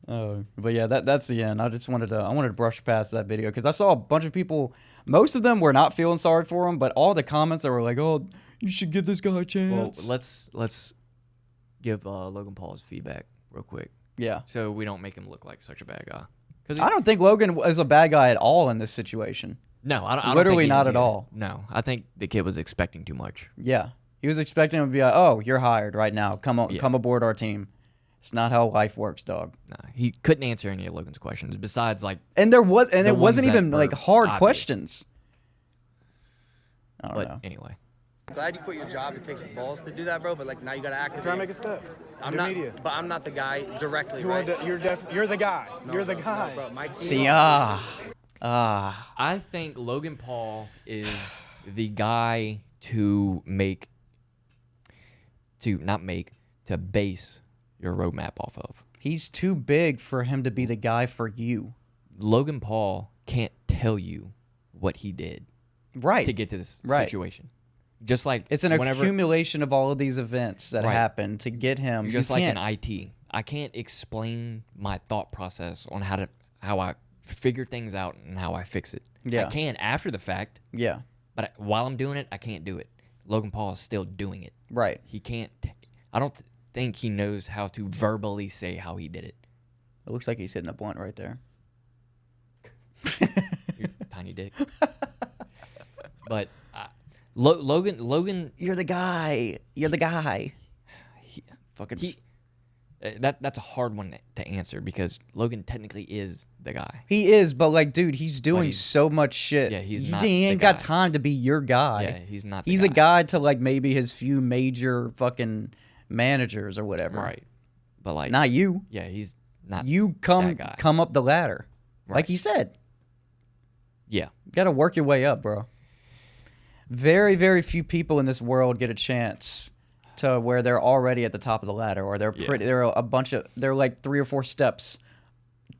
Oh, but yeah, that's the end. I just wanted to brush past that video because I saw a bunch of people. Most of them were not feeling sorry for him, but all the comments that were like, "Oh, you should give this guy a Well, chance." let's give Logan Paul his feedback real quick. Yeah. So we don't make him look like such a bad guy. I don't think Logan is a bad guy at all in this situation. No, I don't Literally think he not is at either. all. No, I think the kid was expecting too much. Yeah, he was expecting him to be like, "Oh, you're hired right now. Come on, Yeah. come aboard our team." It's not how life works, dog. Nah, he couldn't answer any of Logan's questions besides like. And it wasn't ones even that like were hard obvious. questions. I don't But know. anyway, I'm glad you quit your job. It takes balls to do that, bro. But like now you gotta act. Try to make a step. I'm The not. media. But I'm not the guy directly, You are right? you're the guy. No, you're the no, guy. No, bro, my team. See, I think Logan Paul is the guy to base your roadmap off of. he's too big for him to be the guy for you. Logan Paul can't tell you what he did Right. to get to this Right. situation. Just like It's an whenever, accumulation of all of these events that Right. happen to get him. just You like in can't- IT. I can't explain my thought process on how I figure things out and how I fix it. Yeah. I can after the fact, Yeah. but while I'm doing it, I can't do it. Logan Paul is still doing it. Right. He can't. I don't think he knows how to verbally say how he did it. It looks like he's hitting a blunt right there. Your tiny dick. But Logan, You're the guy. You're the guy. Fucking. that's a hard one to answer because Logan technically is the guy. He is, but like, dude, he's doing he's- so much shit. Yeah, he's he not ain't the got guy. time to be your guy. Yeah, he's not the He's a guy. guy to like maybe his few major fucking managers or whatever. Right. But like, Not you. yeah, he's not. You that guy. come up the ladder, Right. like he said. Yeah. You got to work your way up, bro. Very, very few people in this world get a chance to where they're already at the top of the ladder, or they're pretty. They're they're like 3 or 4 steps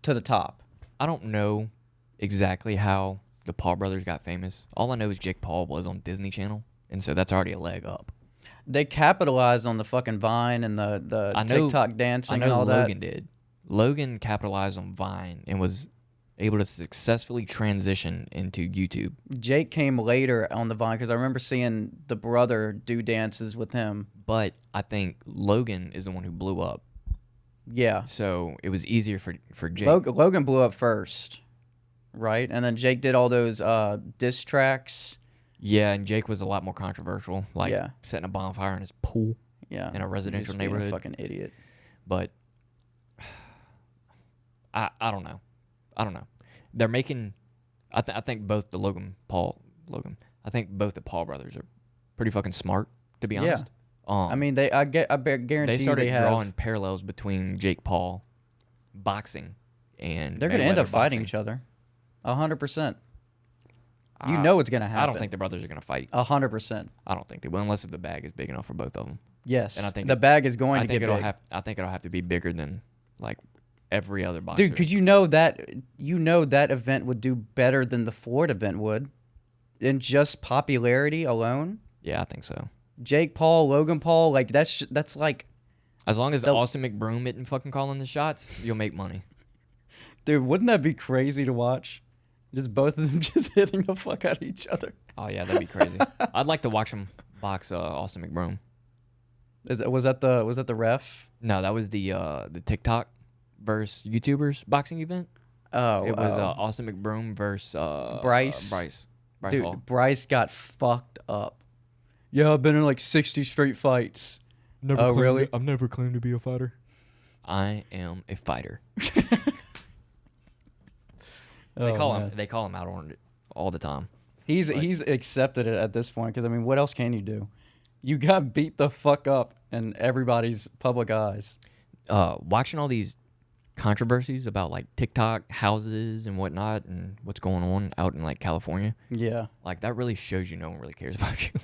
to the top. I don't know exactly how the Paul brothers got famous. All I know is Jake Paul was on Disney Channel, and so that's already a leg up. They capitalized on the fucking Vine and the I know, TikTok dancing I know and all Logan that. did. Logan capitalized on Vine and was able to successfully transition into YouTube. Jake came later on the Vine because I remember seeing the brother do dances with him. But I think Logan is the one who blew up. Yeah. So it was easier for Jake. Logan blew up first, right? And then Jake did all those diss tracks. Yeah, and Jake was a lot more controversial, like Yeah. setting a bonfire in his pool. Yeah. In a residential Just being neighborhood. A fucking idiot. But I don't know. I don't know. They're making. I think both the I think both the Paul brothers are pretty fucking smart, to be honest. I mean, I guarantee they started they have. drawing parallels between Jake Paul boxing and They're gonna end Mayweather up fighting boxing. each other. 100%. You know it's gonna happen. I don't think the brothers are gonna fight. 100%. I don't think they will, unless if the bag is big enough for both of them. Yes. And I think the bag is going I to think get it'll big. I think it'll have to be bigger than like every other boxer. Dude, because you know that event would do better than the Ford event would, in just popularity alone. Yeah, I think so. Jake Paul, Logan Paul, like that's like. As long as Austin McBroom isn't fucking calling the shots, you'll make money. Dude, wouldn't that be crazy to watch? Just both of them just hitting the fuck out of each other. Oh yeah, that'd be crazy. I'd like to watch him box Austin McBroom. Was that the ref? No, that was the TikTok versus YouTubers boxing event. Oh, it was Austin McBroom versus Bryce. Bryce. Dude, Hall. Bryce got fucked up. Yeah, I've been in like 60 straight fights. Oh, really? I've never claimed to be a fighter. I am a fighter. Oh, they call him out on it all the time. He's accepted it at this point because I mean, what else can you do? You got beat the fuck up in everybody's public eyes. Watching all these controversies about like TikTok houses and whatnot and what's going on out in like California. Yeah. Like that really shows you no one really cares about you.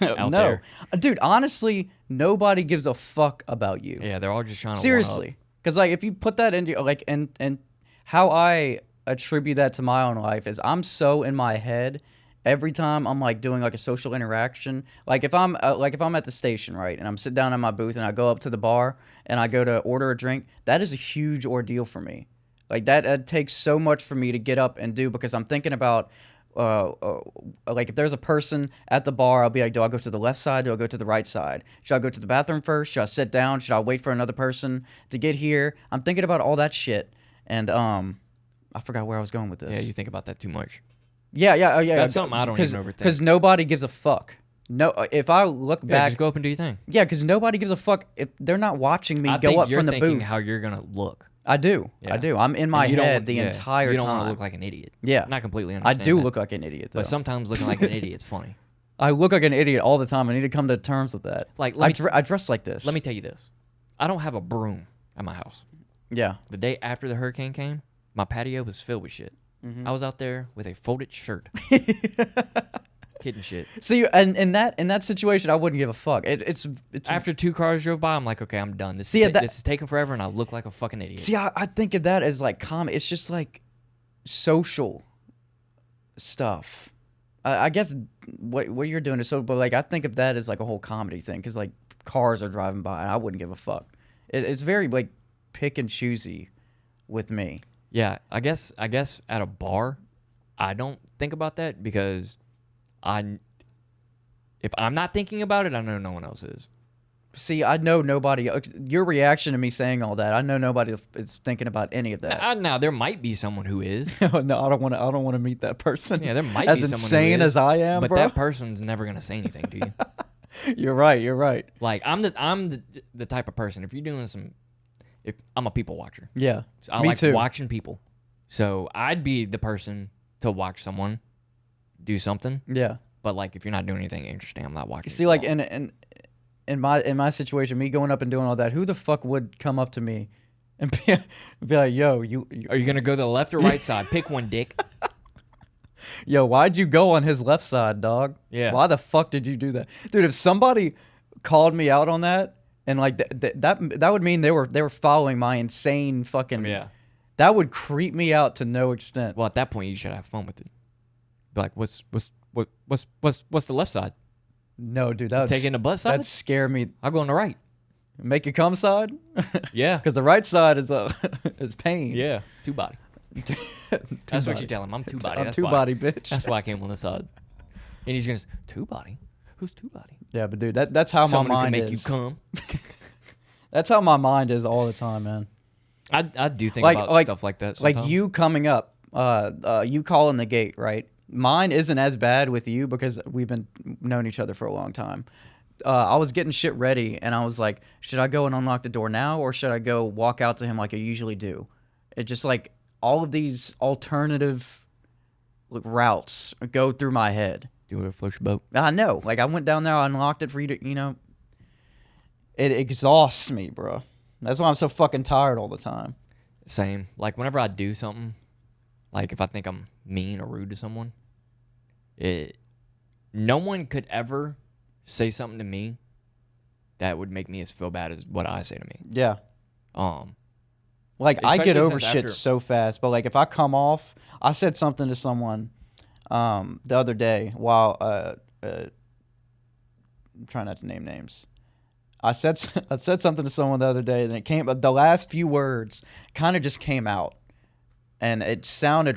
No, there. Dude, honestly, nobody gives a fuck about you. Yeah, they're all just trying to seriously. Because like if you put that into like and how I attribute that to my own life is I'm so in my head every time I'm like doing like a social interaction. Like if I'm at the station, right, and I'm sitting down in my booth and I go up to the bar and I go to order a drink, that is a huge ordeal for me. Like that takes so much for me to get up and do because I'm thinking about like if there's a person at the bar, I'll be like, do I go to the left side? Do I go to the right side? Should I go to the bathroom first? Should I sit down? Should I wait for another person to get here? I'm thinking about all that shit. And I forgot where I was going with this. Yeah, you think about that too much. Yeah. That's something I don't even overthink. Because nobody gives a fuck. No, if I look back, just go up and do your thing. Yeah, because nobody gives a fuck if they're not watching me I go think up you're from the thinking booth. how you're gonna look. I do. Yeah. I do. I'm in my head the entire time. You don't want to look like an idiot. Yeah. Not completely I understand do that. look like an idiot, though. But sometimes looking like an idiot's funny. I look like an idiot all the time. I need to come to terms with that. Like, I dress like this. Let me tell you this. I don't have a broom at my house. Yeah. The day after the hurricane came, my patio was filled with shit. I was out there with a folded shirt. Hitting shit. See, and in that situation, I wouldn't give a fuck. It's after 2 cars drove by, I'm like, okay, I'm done. This is taking forever, and I look like a fucking idiot. See, I think of that as like common. It's just like social stuff. I guess what you're doing is so, but like I think of that as like a whole comedy thing because like cars are driving by, and I wouldn't give a fuck. It's very like pick and choosy with me. Yeah, I guess at a bar, I don't think about that because if I'm not thinking about it, I know no one else is. See, I know nobody. Your reaction to me saying all that, I know nobody is thinking about any of that. Now there might be someone who is. No, I don't want to meet that person. Yeah, there might as be someone insane who is, as I am, but bro. that person's never gonna say anything to you. You're right. Like I'm the type of person. If you're doing if I'm a people watcher. Yeah, so I me like too. watching people. So I'd be the person to watch someone do something. Yeah. But like if you're not doing anything interesting, I'm not watching. See, like in my situation, me going up and doing all that, who the fuck would come up to me and be like, "Yo, you are you gonna go to the left or right side? Pick one, dick." Yo, why'd you go on his left side, dog? Yeah. Why the fuck did you do that, dude? If somebody called me out on that, and like that would mean they were following my insane fucking. Yeah. That would creep me out to no extent. Well, at that point, you should have fun with it. Be like, what's the left side? No, dude, that would taking the butt side. That'd scare me. I'll go on the right. Make you come side. Yeah, because the right side is is pain. Yeah, two body. That's what you tell him. I'm two body. I'm two body, bitch. That's why I came on the side. And he's gonna two body. Who's two body? Yeah, but dude, that's how Someone my mind who can make is. you come. That's how my mind is all the time, man. I do think about stuff like that sometimes. Like you coming up, you calling the gate, right? Mine isn't as bad with you because we've been known each other for a long time. I was getting shit ready, and I was like, should I go and unlock the door now, or should I go walk out to him like I usually do? It just like all of these alternative routes go through my head. You would have float your boat. I know. Like I went down there, I unlocked it for you to, it exhausts me, bro. That's why I'm so fucking tired all the time. Same. Like whenever I do something, like if I think I'm mean or rude to someone, no one could ever say something to me that would make me as feel bad as what I say to me. Yeah. Like I get over shit so fast, but like if I come off, I said something to someone the other day while I'm trying not to name names. I said something to someone the other day, and the last few words kind of just came out, and it sounded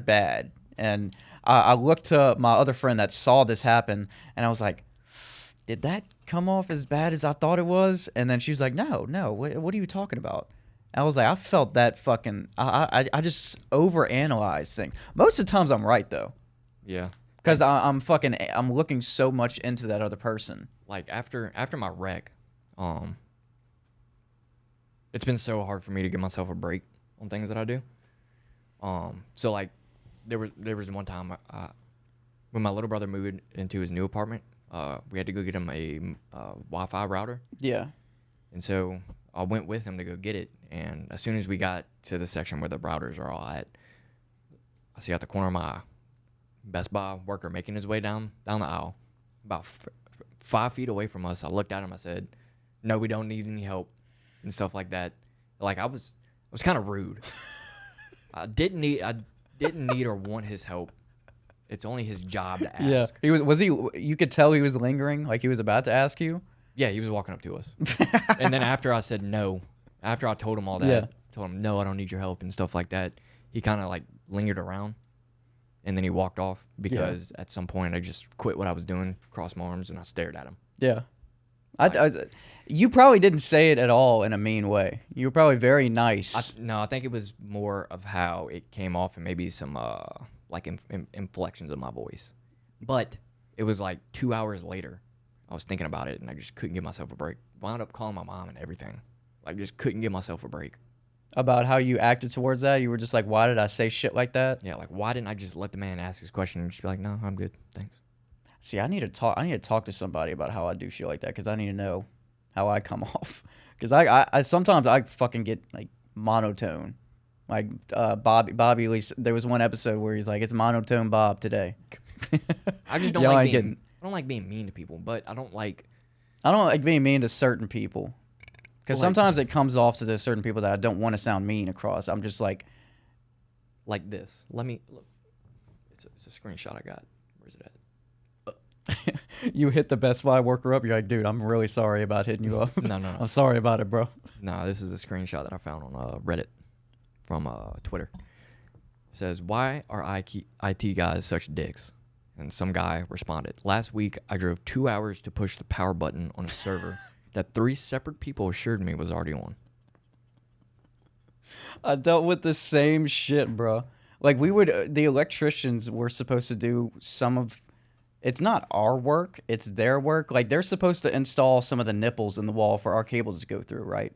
bad. And I looked to my other friend that saw this happen, and I was like, "Did that come off as bad as I thought it was?" And then she was like, "No, what are you talking about?" I was like, I felt that fucking. I just overanalyze things. Most of the times I'm right though. Yeah. Because I'm looking so much into that other person. Like after my wreck, it's been so hard for me to give myself a break on things that I do. So like there was one time when my little brother moved into his new apartment, we had to go get him a Wi-Fi router. Yeah. And so I went with him to go get it. And as soon as we got to the section where the routers are all at, I see out the corner of my eye, Best Buy worker making his way down the aisle, about 5 feet away from us. I looked at him. I said, "No, we don't need any help," and stuff like that. Like I was kind of rude. I didn't need or want his help. It's only his job to ask. Yeah. You could tell he was lingering, like he was about to ask you. Yeah, he was walking up to us. And then after I said no, after I told him all that, Yeah. told him, no, I don't need your help and stuff like that, he kind of like lingered around. And then he walked off because at some point I just quit what I was doing, crossed my arms, and I stared at him. Yeah. You probably didn't say it at all in a mean way. You were probably very nice. I think it was more of how it came off and maybe some like inflections of my voice. But it was like 2 hours later. I was thinking about it, and I just couldn't give myself a break. Wound up calling my mom and everything. Like, just couldn't give myself a break. About how you acted towards that? You were just like, why did I say shit like that? Yeah, like, why didn't I just let the man ask his question and just be like, no, I'm good, thanks. See, I need to talk to somebody about how I do shit like that, because I need to know how I come off. Because I sometimes I fucking get, like, monotone. Like, Bobby, at least, there was one episode where he's like, it's monotone Bob today. I just don't I don't like being mean to people, but I don't like being mean to certain people. Because sometimes it comes off to those certain people that I don't want to sound mean across. I'm just like this. Let me look. It's a screenshot I got. Where's it at? You hit the Best Buy worker up. You're like, dude, I'm really sorry about hitting you up. No. I'm sorry about it, bro. No, this is a screenshot that I found on Reddit from Twitter. It says, why are IT guys such dicks? And some guy responded, last week I drove 2 hours to push the power button on a server that 3 separate people assured me was already on. I dealt with the same shit, bro. Like the electricians were supposed to do some of, it's not our work, it's their work. Like they're supposed to install some of the nipples in the wall for our cables to go through, right?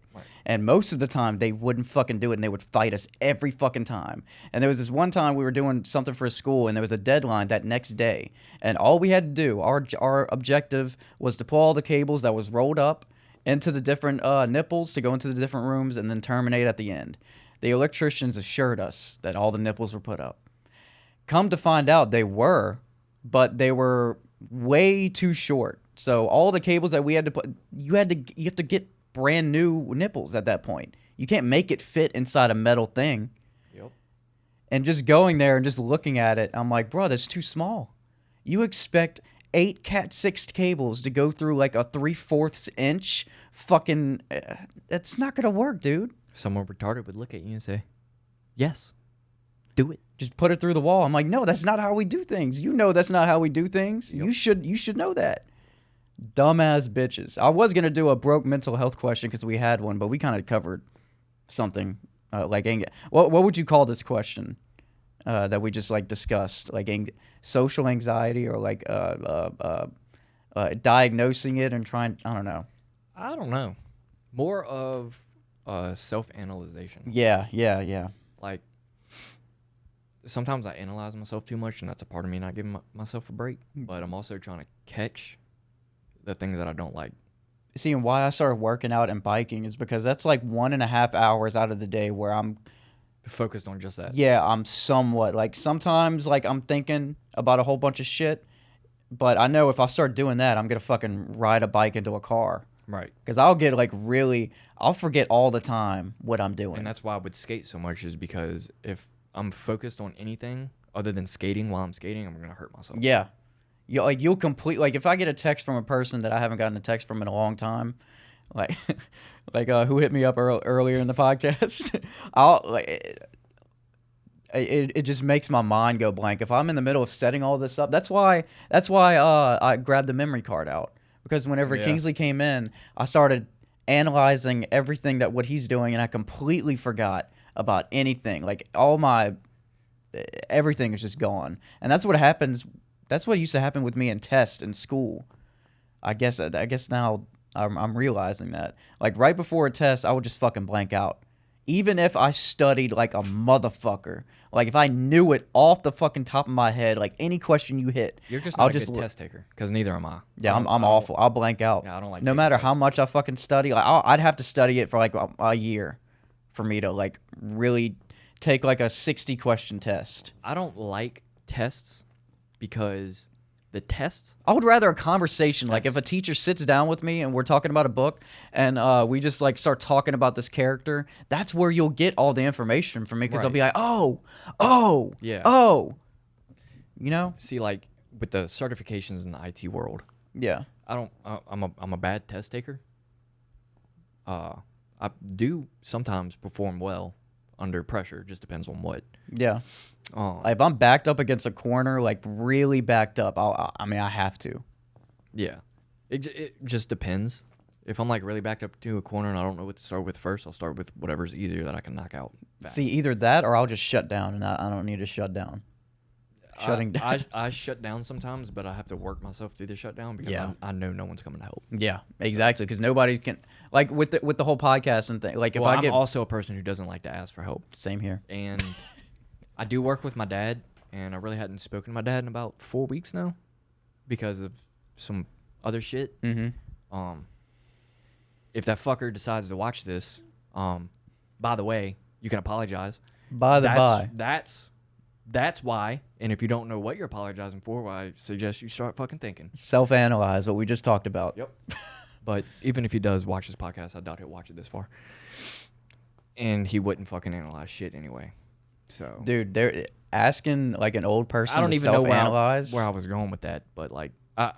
And most of the time they wouldn't fucking do it, and they would fight us every fucking time. And there was this one time we were doing something for a school, and there was a deadline that next day. And all we had to do, our objective was to pull all the cables that was rolled up into the different nipples to go into the different rooms and then terminate at the end. The electricians assured us that all the nipples were put up. Come to find out they were, but they were way too short. So all the cables that we had to put, you have to get brand new nipples at that point. You can't make it fit inside a metal thing. Yep. And just going there and just looking at it, I'm like, bro, that's too small. You expect 8 Cat6 cables to go through like a 3/4 inch fucking, that's not gonna work, dude. Someone retarded would look at you and say, yes, do it. Just put it through the wall. I'm like, no, that's not how we do things. You know that's not how we do things. Yep. You should know that. Dumbass bitches. I was going to do a broke mental health question because we had one, but we kind of covered something like what would you call this question that we just like discussed? Like social anxiety, or like diagnosing it and trying, I don't know. More of self-analyzation. Yeah. Like, sometimes I analyze myself too much, and that's a part of me not giving myself a break. But I'm also trying to catch the things that I don't like. See, and why I started working out and biking is because that's like 1.5 hours out of the day where I'm focused on just that. Yeah, I'm somewhat like, sometimes like I'm thinking about a whole bunch of shit, but I know if I start doing that, I'm gonna fucking ride a bike into a car. Right. Because I'll get like I'll forget all the time what I'm doing. And that's why I would skate so much, is because if I'm focused on anything other than skating while I'm skating, I'm gonna hurt myself. Yeah. You'll complete, like if I get a text from a person that I haven't gotten a text from in a long time, like who hit me up earlier in the podcast, it just makes my mind go blank. If I'm in the middle of setting all this up, that's why I grabbed the memory card out, because whenever Kingsley came in, I started analyzing everything what he's doing, and I completely forgot about anything. Like all my everything is just gone. And that's what happens. That's what used to happen with me in tests in school. I guess now I'm realizing that. Like right before a test, I would just fucking blank out. Even if I studied like a motherfucker, like if I knew it off the fucking top of my head, like any question you hit, You're just not a good test taker, because neither am I. Yeah, I'm awful. I'll blank out. Yeah, I don't like. No matter how much I fucking study, like I'd have to study it for like a year for me to like really take like a 60 question test. I don't like tests because the tests. I would rather a conversation. Like if a teacher sits down with me and we're talking about a book and we just like start talking about this character, that's where you'll get all the information from me because they'll be like, oh, Yeah. oh, you know. See, like with the certifications in the IT world. Yeah. I'm a bad test taker. I do sometimes perform well under pressure. It just depends on what. Yeah. Like if I'm backed up against a corner, like really backed up, I have to. Yeah. It just depends. If I'm like really backed up to a corner and I don't know what to start with first, I'll start with whatever's easier that I can knock out fast. See, either that or I'll just shut down, and I don't need to shut down. Shutting down. I shut down sometimes, but I have to work myself through the shutdown because I know no one's coming to help. Yeah, exactly. Because nobody can, like with the whole podcast and thing. Like if I'm also a person who doesn't like to ask for help. Same here. And I do work with my dad, and I really hadn't spoken to my dad in about 4 weeks now because of some other shit. Mm-hmm. If that fucker decides to watch this, by the way, you can apologize. By the by. That's why, and if you don't know what you're apologizing for, I suggest you start fucking thinking. Self-analyze what we just talked about. Yep. But even if he does watch this podcast, I doubt he'll watch it this far. And he wouldn't fucking analyze shit anyway. So, dude, they're asking like an old person. I don't to even know self-analyze. where I was going with that, but like, I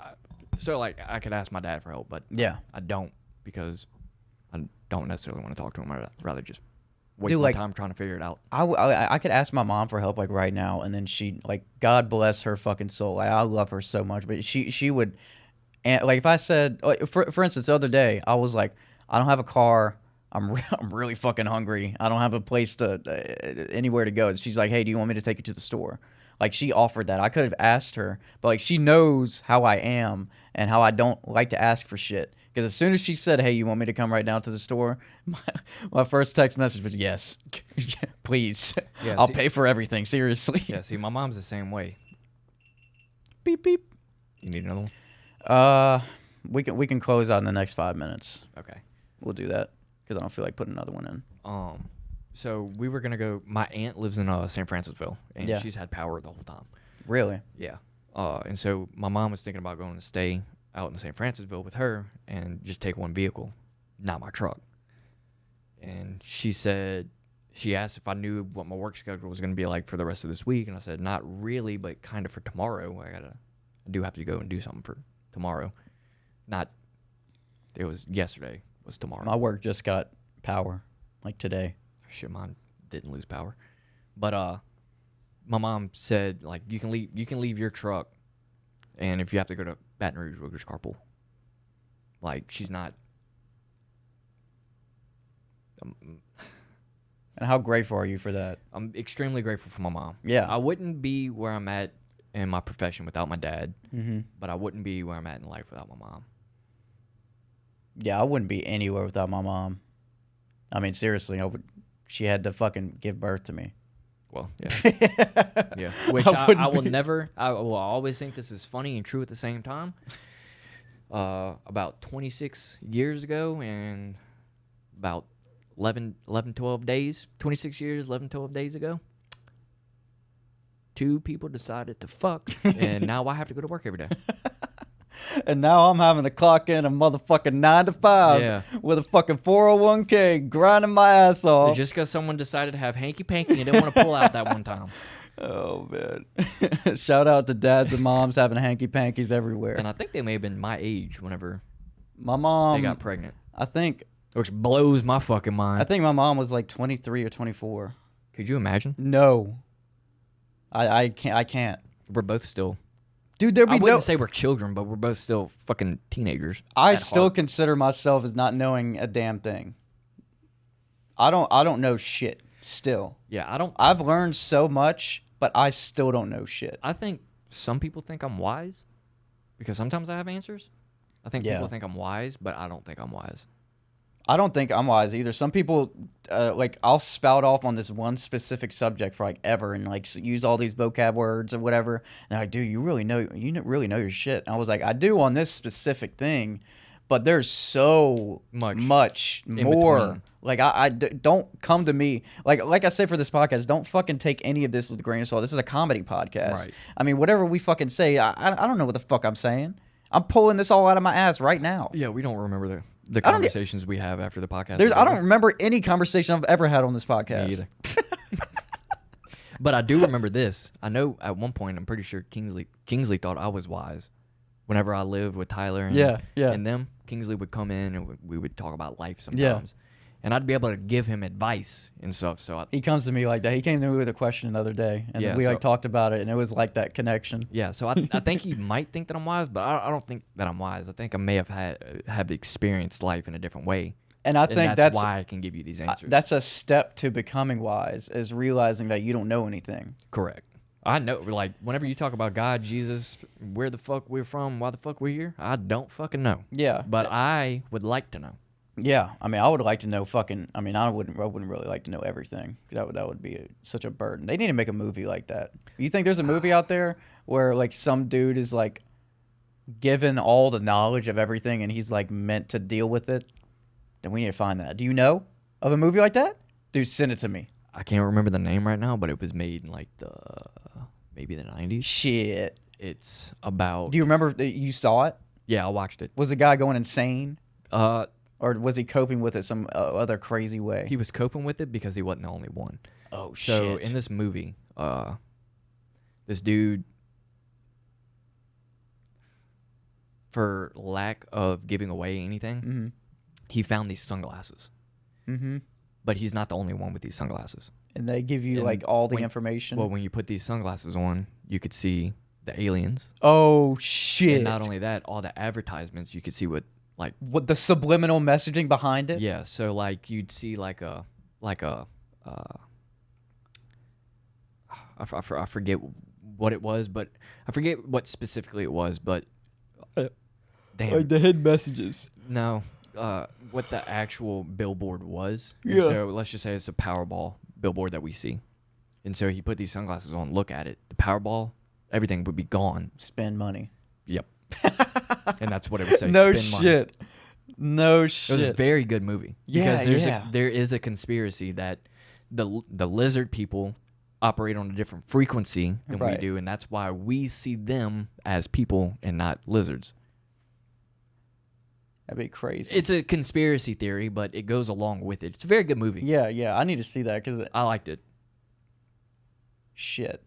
could ask my dad for help, but yeah, I don't because I don't necessarily want to talk to him. I'd rather just waste my time trying to figure it out. I could ask my mom for help like right now, and then she like, God bless her fucking soul. I love her so much, but she would, and like if I said, for instance, the other day I was like, I don't have a car. I'm really fucking hungry. I don't have a place to anywhere to go. She's like, hey, do you want me to take you to the store? Like she offered that. I could have asked her, but like she knows how I am and how I don't like to ask for shit. Because as soon as she said, hey, you want me to come right down to the store? My first text message was, yes, please. Yeah, I'll pay for everything, seriously. Yeah, see, my mom's the same way. Beep, beep. You need another one? We can close out in the next 5 minutes. Okay. We'll do that because I don't feel like putting another one in. So we were going to go, my aunt lives in St. Francisville, and she's had power the whole time. Really? Yeah. And so my mom was thinking about going to stay out in St. Francisville with her and just take one vehicle, not my truck. And she asked if I knew what my work schedule was going to be like for the rest of this week, and I said, not really, but kind of for tomorrow. I do have to go and do something for tomorrow. It was yesterday, was tomorrow. My work just got power, like today. Shit, mine didn't lose power. But my mom said, like, you can leave your truck, and if you have to go to Baton Rouge, we'll just carpool. Like, she's not. And how grateful are you for that? I'm extremely grateful for my mom. Yeah. I wouldn't be where I'm at in my profession without my dad, mm-hmm. but I wouldn't be where I'm at in life without my mom. Yeah, I wouldn't be anywhere without my mom. I mean, seriously, she had to fucking give birth to me. Well, yeah. Yeah. Which I will never, I will always think this is funny and true at the same time. About 26 years ago and about 12 days, 26 years, 11, 12 days ago, 2 people decided to fuck, and now I have to go to work every day. And now I'm having to clock in a motherfucking 9 to 5 with a fucking 401k, grinding my ass off. Just because someone decided to have hanky panky and didn't want to pull out that one time. Oh man! Shout out to dads and moms having hanky pankies everywhere. And I think they may have been my age whenever my mom they got pregnant. I think, which blows my fucking mind. I think my mom was like 23 or 24. Could you imagine? No. I can't. We're both still. Dude, I wouldn't say we're children, but we're both still fucking teenagers. I still consider myself as not knowing a damn thing. I don't know shit still. Yeah, I don't. I've learned so much but I still don't know shit. I think some people think I'm wise because sometimes I have answers. I think people think I'm wise, but I don't think I'm wise. I don't think I'm wise either. Some people, like, I'll spout off on this one specific subject for like ever, and like use all these vocab words or whatever. And I do. You really know your shit. And I was like, I do on this specific thing, but there's so much more. Between. Like I don't come to me like I say for this podcast. Don't fucking take any of this with a grain of salt. This is a comedy podcast. Right. I mean, whatever we fucking say, I don't know what the fuck I'm saying. I'm pulling this all out of my ass right now. Yeah, we don't remember the conversations we have after the podcast. I don't remember any conversation I've ever had on this podcast. Me either. But I do remember this. I know at one point, I'm pretty sure Kingsley thought I was wise. Whenever I lived with Tyler and them, Kingsley would come in and we would talk about life sometimes. Yeah. And I'd be able to give him advice and stuff. So he comes to me like that. He came to me with a question the other day, and we like talked about it, and it was like that connection. Yeah, so I think he might think that I'm wise, but I don't think that I'm wise. I think I may have experienced life in a different way. And I think that's why I can give you these answers. That's a step to becoming wise, is realizing that you don't know anything. Correct. I know, like, whenever you talk about God, Jesus, where the fuck we're from, why the fuck we're here, I don't fucking know. Yeah. But I would like to know. Yeah, I mean, I would like to know I wouldn't really like to know everything. That would be such a burden. They need to make a movie like that. You think there's a movie out there where, like, some dude is, like, given all the knowledge of everything and he's, like, meant to deal with it? Then we need to find that. Do you know of a movie like that? Dude, send it to me. I can't remember the name right now, but it was made in, like, maybe the 90s. Shit. It's about... Do you remember that you saw it? Yeah, I watched it. Was the guy going insane? Or was he coping with it some other crazy way? He was coping with it because he wasn't the only one. Oh, shit. So shit. in this movie, this dude, for lack of giving away anything, he found these sunglasses. Mm-hmm. But he's not the only one with these sunglasses. And they give you, like, all the information? Well, when you put these sunglasses on, you could see the aliens. Oh, shit. And not only that, all the advertisements, you could see what the subliminal messaging behind it? Yeah, so like you'd see I forget what it was, but I forget what specifically it was, but damn. Like the hidden messages. No, what the actual billboard was. Yeah. So let's just say it's a Powerball billboard that we see. And so he put these sunglasses on, look at it. The Powerball, everything would be gone. Spend money. Yep. And that's what it would say. No spend shit. Money. No shit. It was a very good movie. Yeah, Because there is a conspiracy that the lizard people operate on a different frequency than we do, and that's why we see them as people and not lizards. That'd be crazy. It's a conspiracy theory, but it goes along with it. It's a very good movie. Yeah. I need to see that because I liked it. Shit.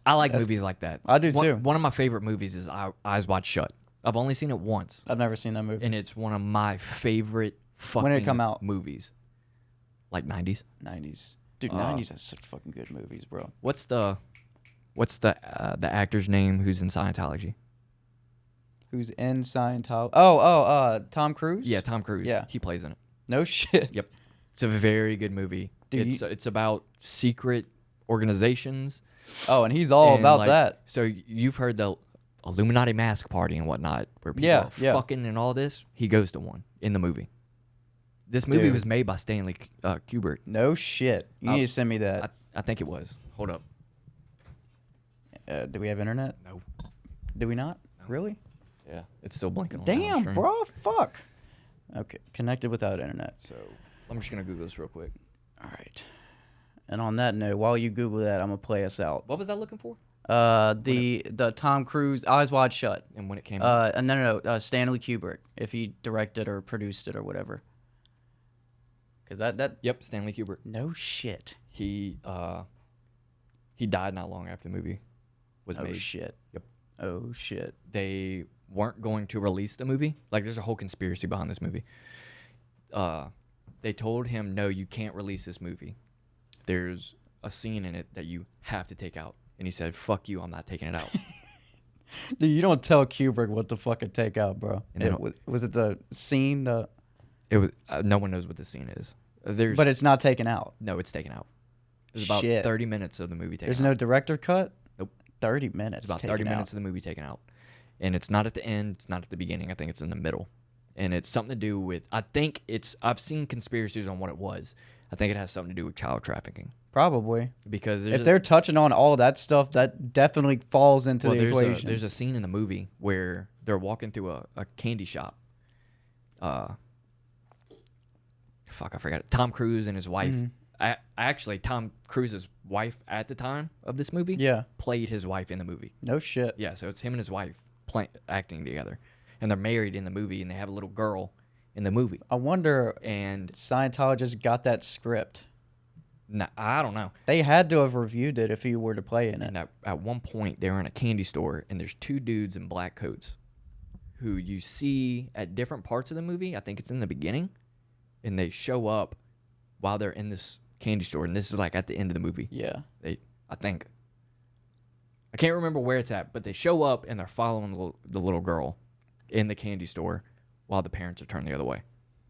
I like movies like that. I do too. One of my favorite movies is Eyes Wide Shut. I've only seen it once. I've never seen that movie. And it's one of my favorite fucking when did it come out? Movies. Like 90s? 90s. Dude, 90s has such fucking good movies, bro. What's the actor's name who's in Scientology? Who's in Scientology? Tom Cruise? Yeah, Tom Cruise. Yeah. He plays in it. No shit. Yep. It's a very good movie. Dude, it's about secret organizations. Oh, and he's all about that. So you've heard the Illuminati mask party and whatnot, where people are fucking and all this. He goes to one in the movie. This movie was made by Stanley Kubrick. No shit. You need to send me that. I think it was. Hold up. Do we have internet? No. Do we not? No. Really? Yeah, it's still blinking on Damn, the bro. Fuck. Okay, connected without internet. So I'm just gonna Google this real quick. All right. And on that note, while you Google that, I'm gonna play us out. What was I looking for? The Tom Cruise Eyes Wide Shut. And when it came out? No, Stanley Kubrick, if he directed or produced it or whatever. Cause that. Yep, Stanley Kubrick. No shit. He died not long after the movie was made. Oh shit. Yep. Oh shit. They weren't going to release the movie. Like, there's a whole conspiracy behind this movie. They told him, no, you can't release this movie. There's a scene in it that you have to take out. And he said, fuck you, I'm not taking it out. Dude, you don't tell Kubrick what to fucking take out, bro. And Was it the scene? It was. No one knows what the scene is. But it's not taken out. No, it's taken out. There's about Shit. 30 minutes of the movie taken There's out. no director cut? Nope. 30 minutes. It's about 30 taken minutes out. of the movie taken out. And it's not at the end. It's not at the beginning. I think it's in the middle. And it's something to do with, I've seen conspiracies on what it was. I think it has something to do with child trafficking. Probably. Because if they're touching on all that stuff, that definitely falls into the equation. There's a scene in the movie where they're walking through a candy shop. I forgot it. Tom Cruise and his wife. Actually, Tom Cruise's wife at the time of this movie played his wife in the movie. No shit. Yeah, so it's him and his wife acting together. And they're married in the movie, and they have a little girl in the movie. I wonder and Scientologists got that script. Nah, I don't know. They had to have reviewed it if he were to play in it. And at one point, they were in a candy store, and there's two dudes in black coats who you see at different parts of the movie. I think it's in the beginning. And they show up while they're in this candy store. And this is like at the end of the movie. Yeah. I think. I can't remember where it's at, but they show up, and they're following the little girl in the candy store while the parents are turned the other way.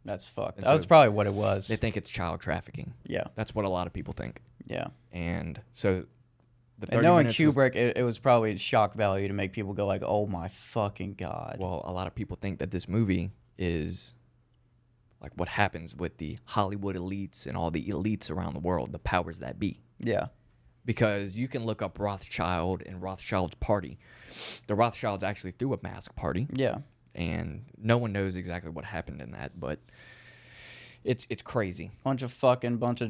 That's fucked. And That was probably what it was. They think it's child trafficking. Yeah. That's what a lot of people think. Yeah. And so the 30 and knowing minutes Kubrick, it was probably shock value to make people go like, oh my fucking God. Well, a lot of people think that this movie is like what happens with the Hollywood elites and all the elites around the world, the powers that be. Yeah. Because you can look up Rothschild and Rothschild's party. The Rothschilds actually threw a mask party. Yeah. And no one knows exactly what happened in that, but it's crazy. Bunch of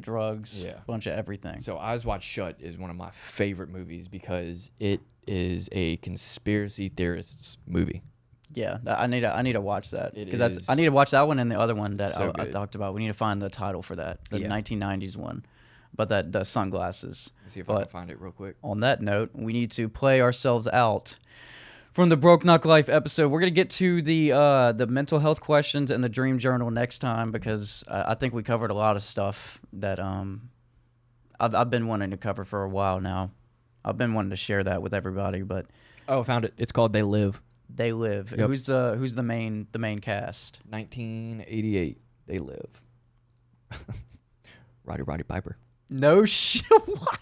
drugs, bunch of everything. So Eyes Wide Shut is one of my favorite movies because it is a conspiracy theorists movie. Yeah, I need to watch that because I need to watch that one and the other one that so I talked about. We need to find the title for that, the 1990s one, but the sunglasses. Let's see if I can find it real quick. On that note, we need to play ourselves out from the Broke Knock Life episode. We're gonna get to the mental health questions and the dream journal next time because I think we covered a lot of stuff that I've been wanting to cover for a while now. I've been wanting to share that with everybody, but I found it. It's called They Live. They Live. Yep. Who's the main cast? 1988. They Live. Roddy Piper. No shit. What?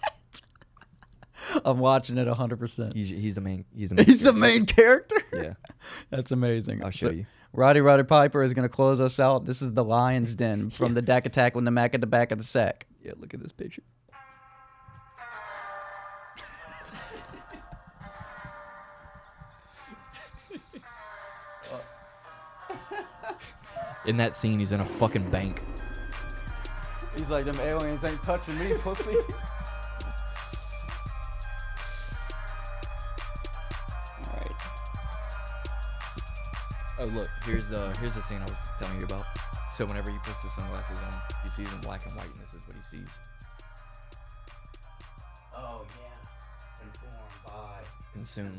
I'm watching it 100%. He's the main. He's the main character. Yeah, that's amazing. I'll show you. Roddy Piper is gonna close us out. This is the Lion's Den from the Dak Attack with the Mac at the back of the sack. Yeah, look at this picture. In that scene, he's in a fucking bank. He's like, them aliens ain't touching me, pussy. Alright. Oh look, here's the scene I was telling you about. So whenever he puts the sunglasses on, he sees in black and white, and this is what he sees. Oh yeah. Informed by Consumed.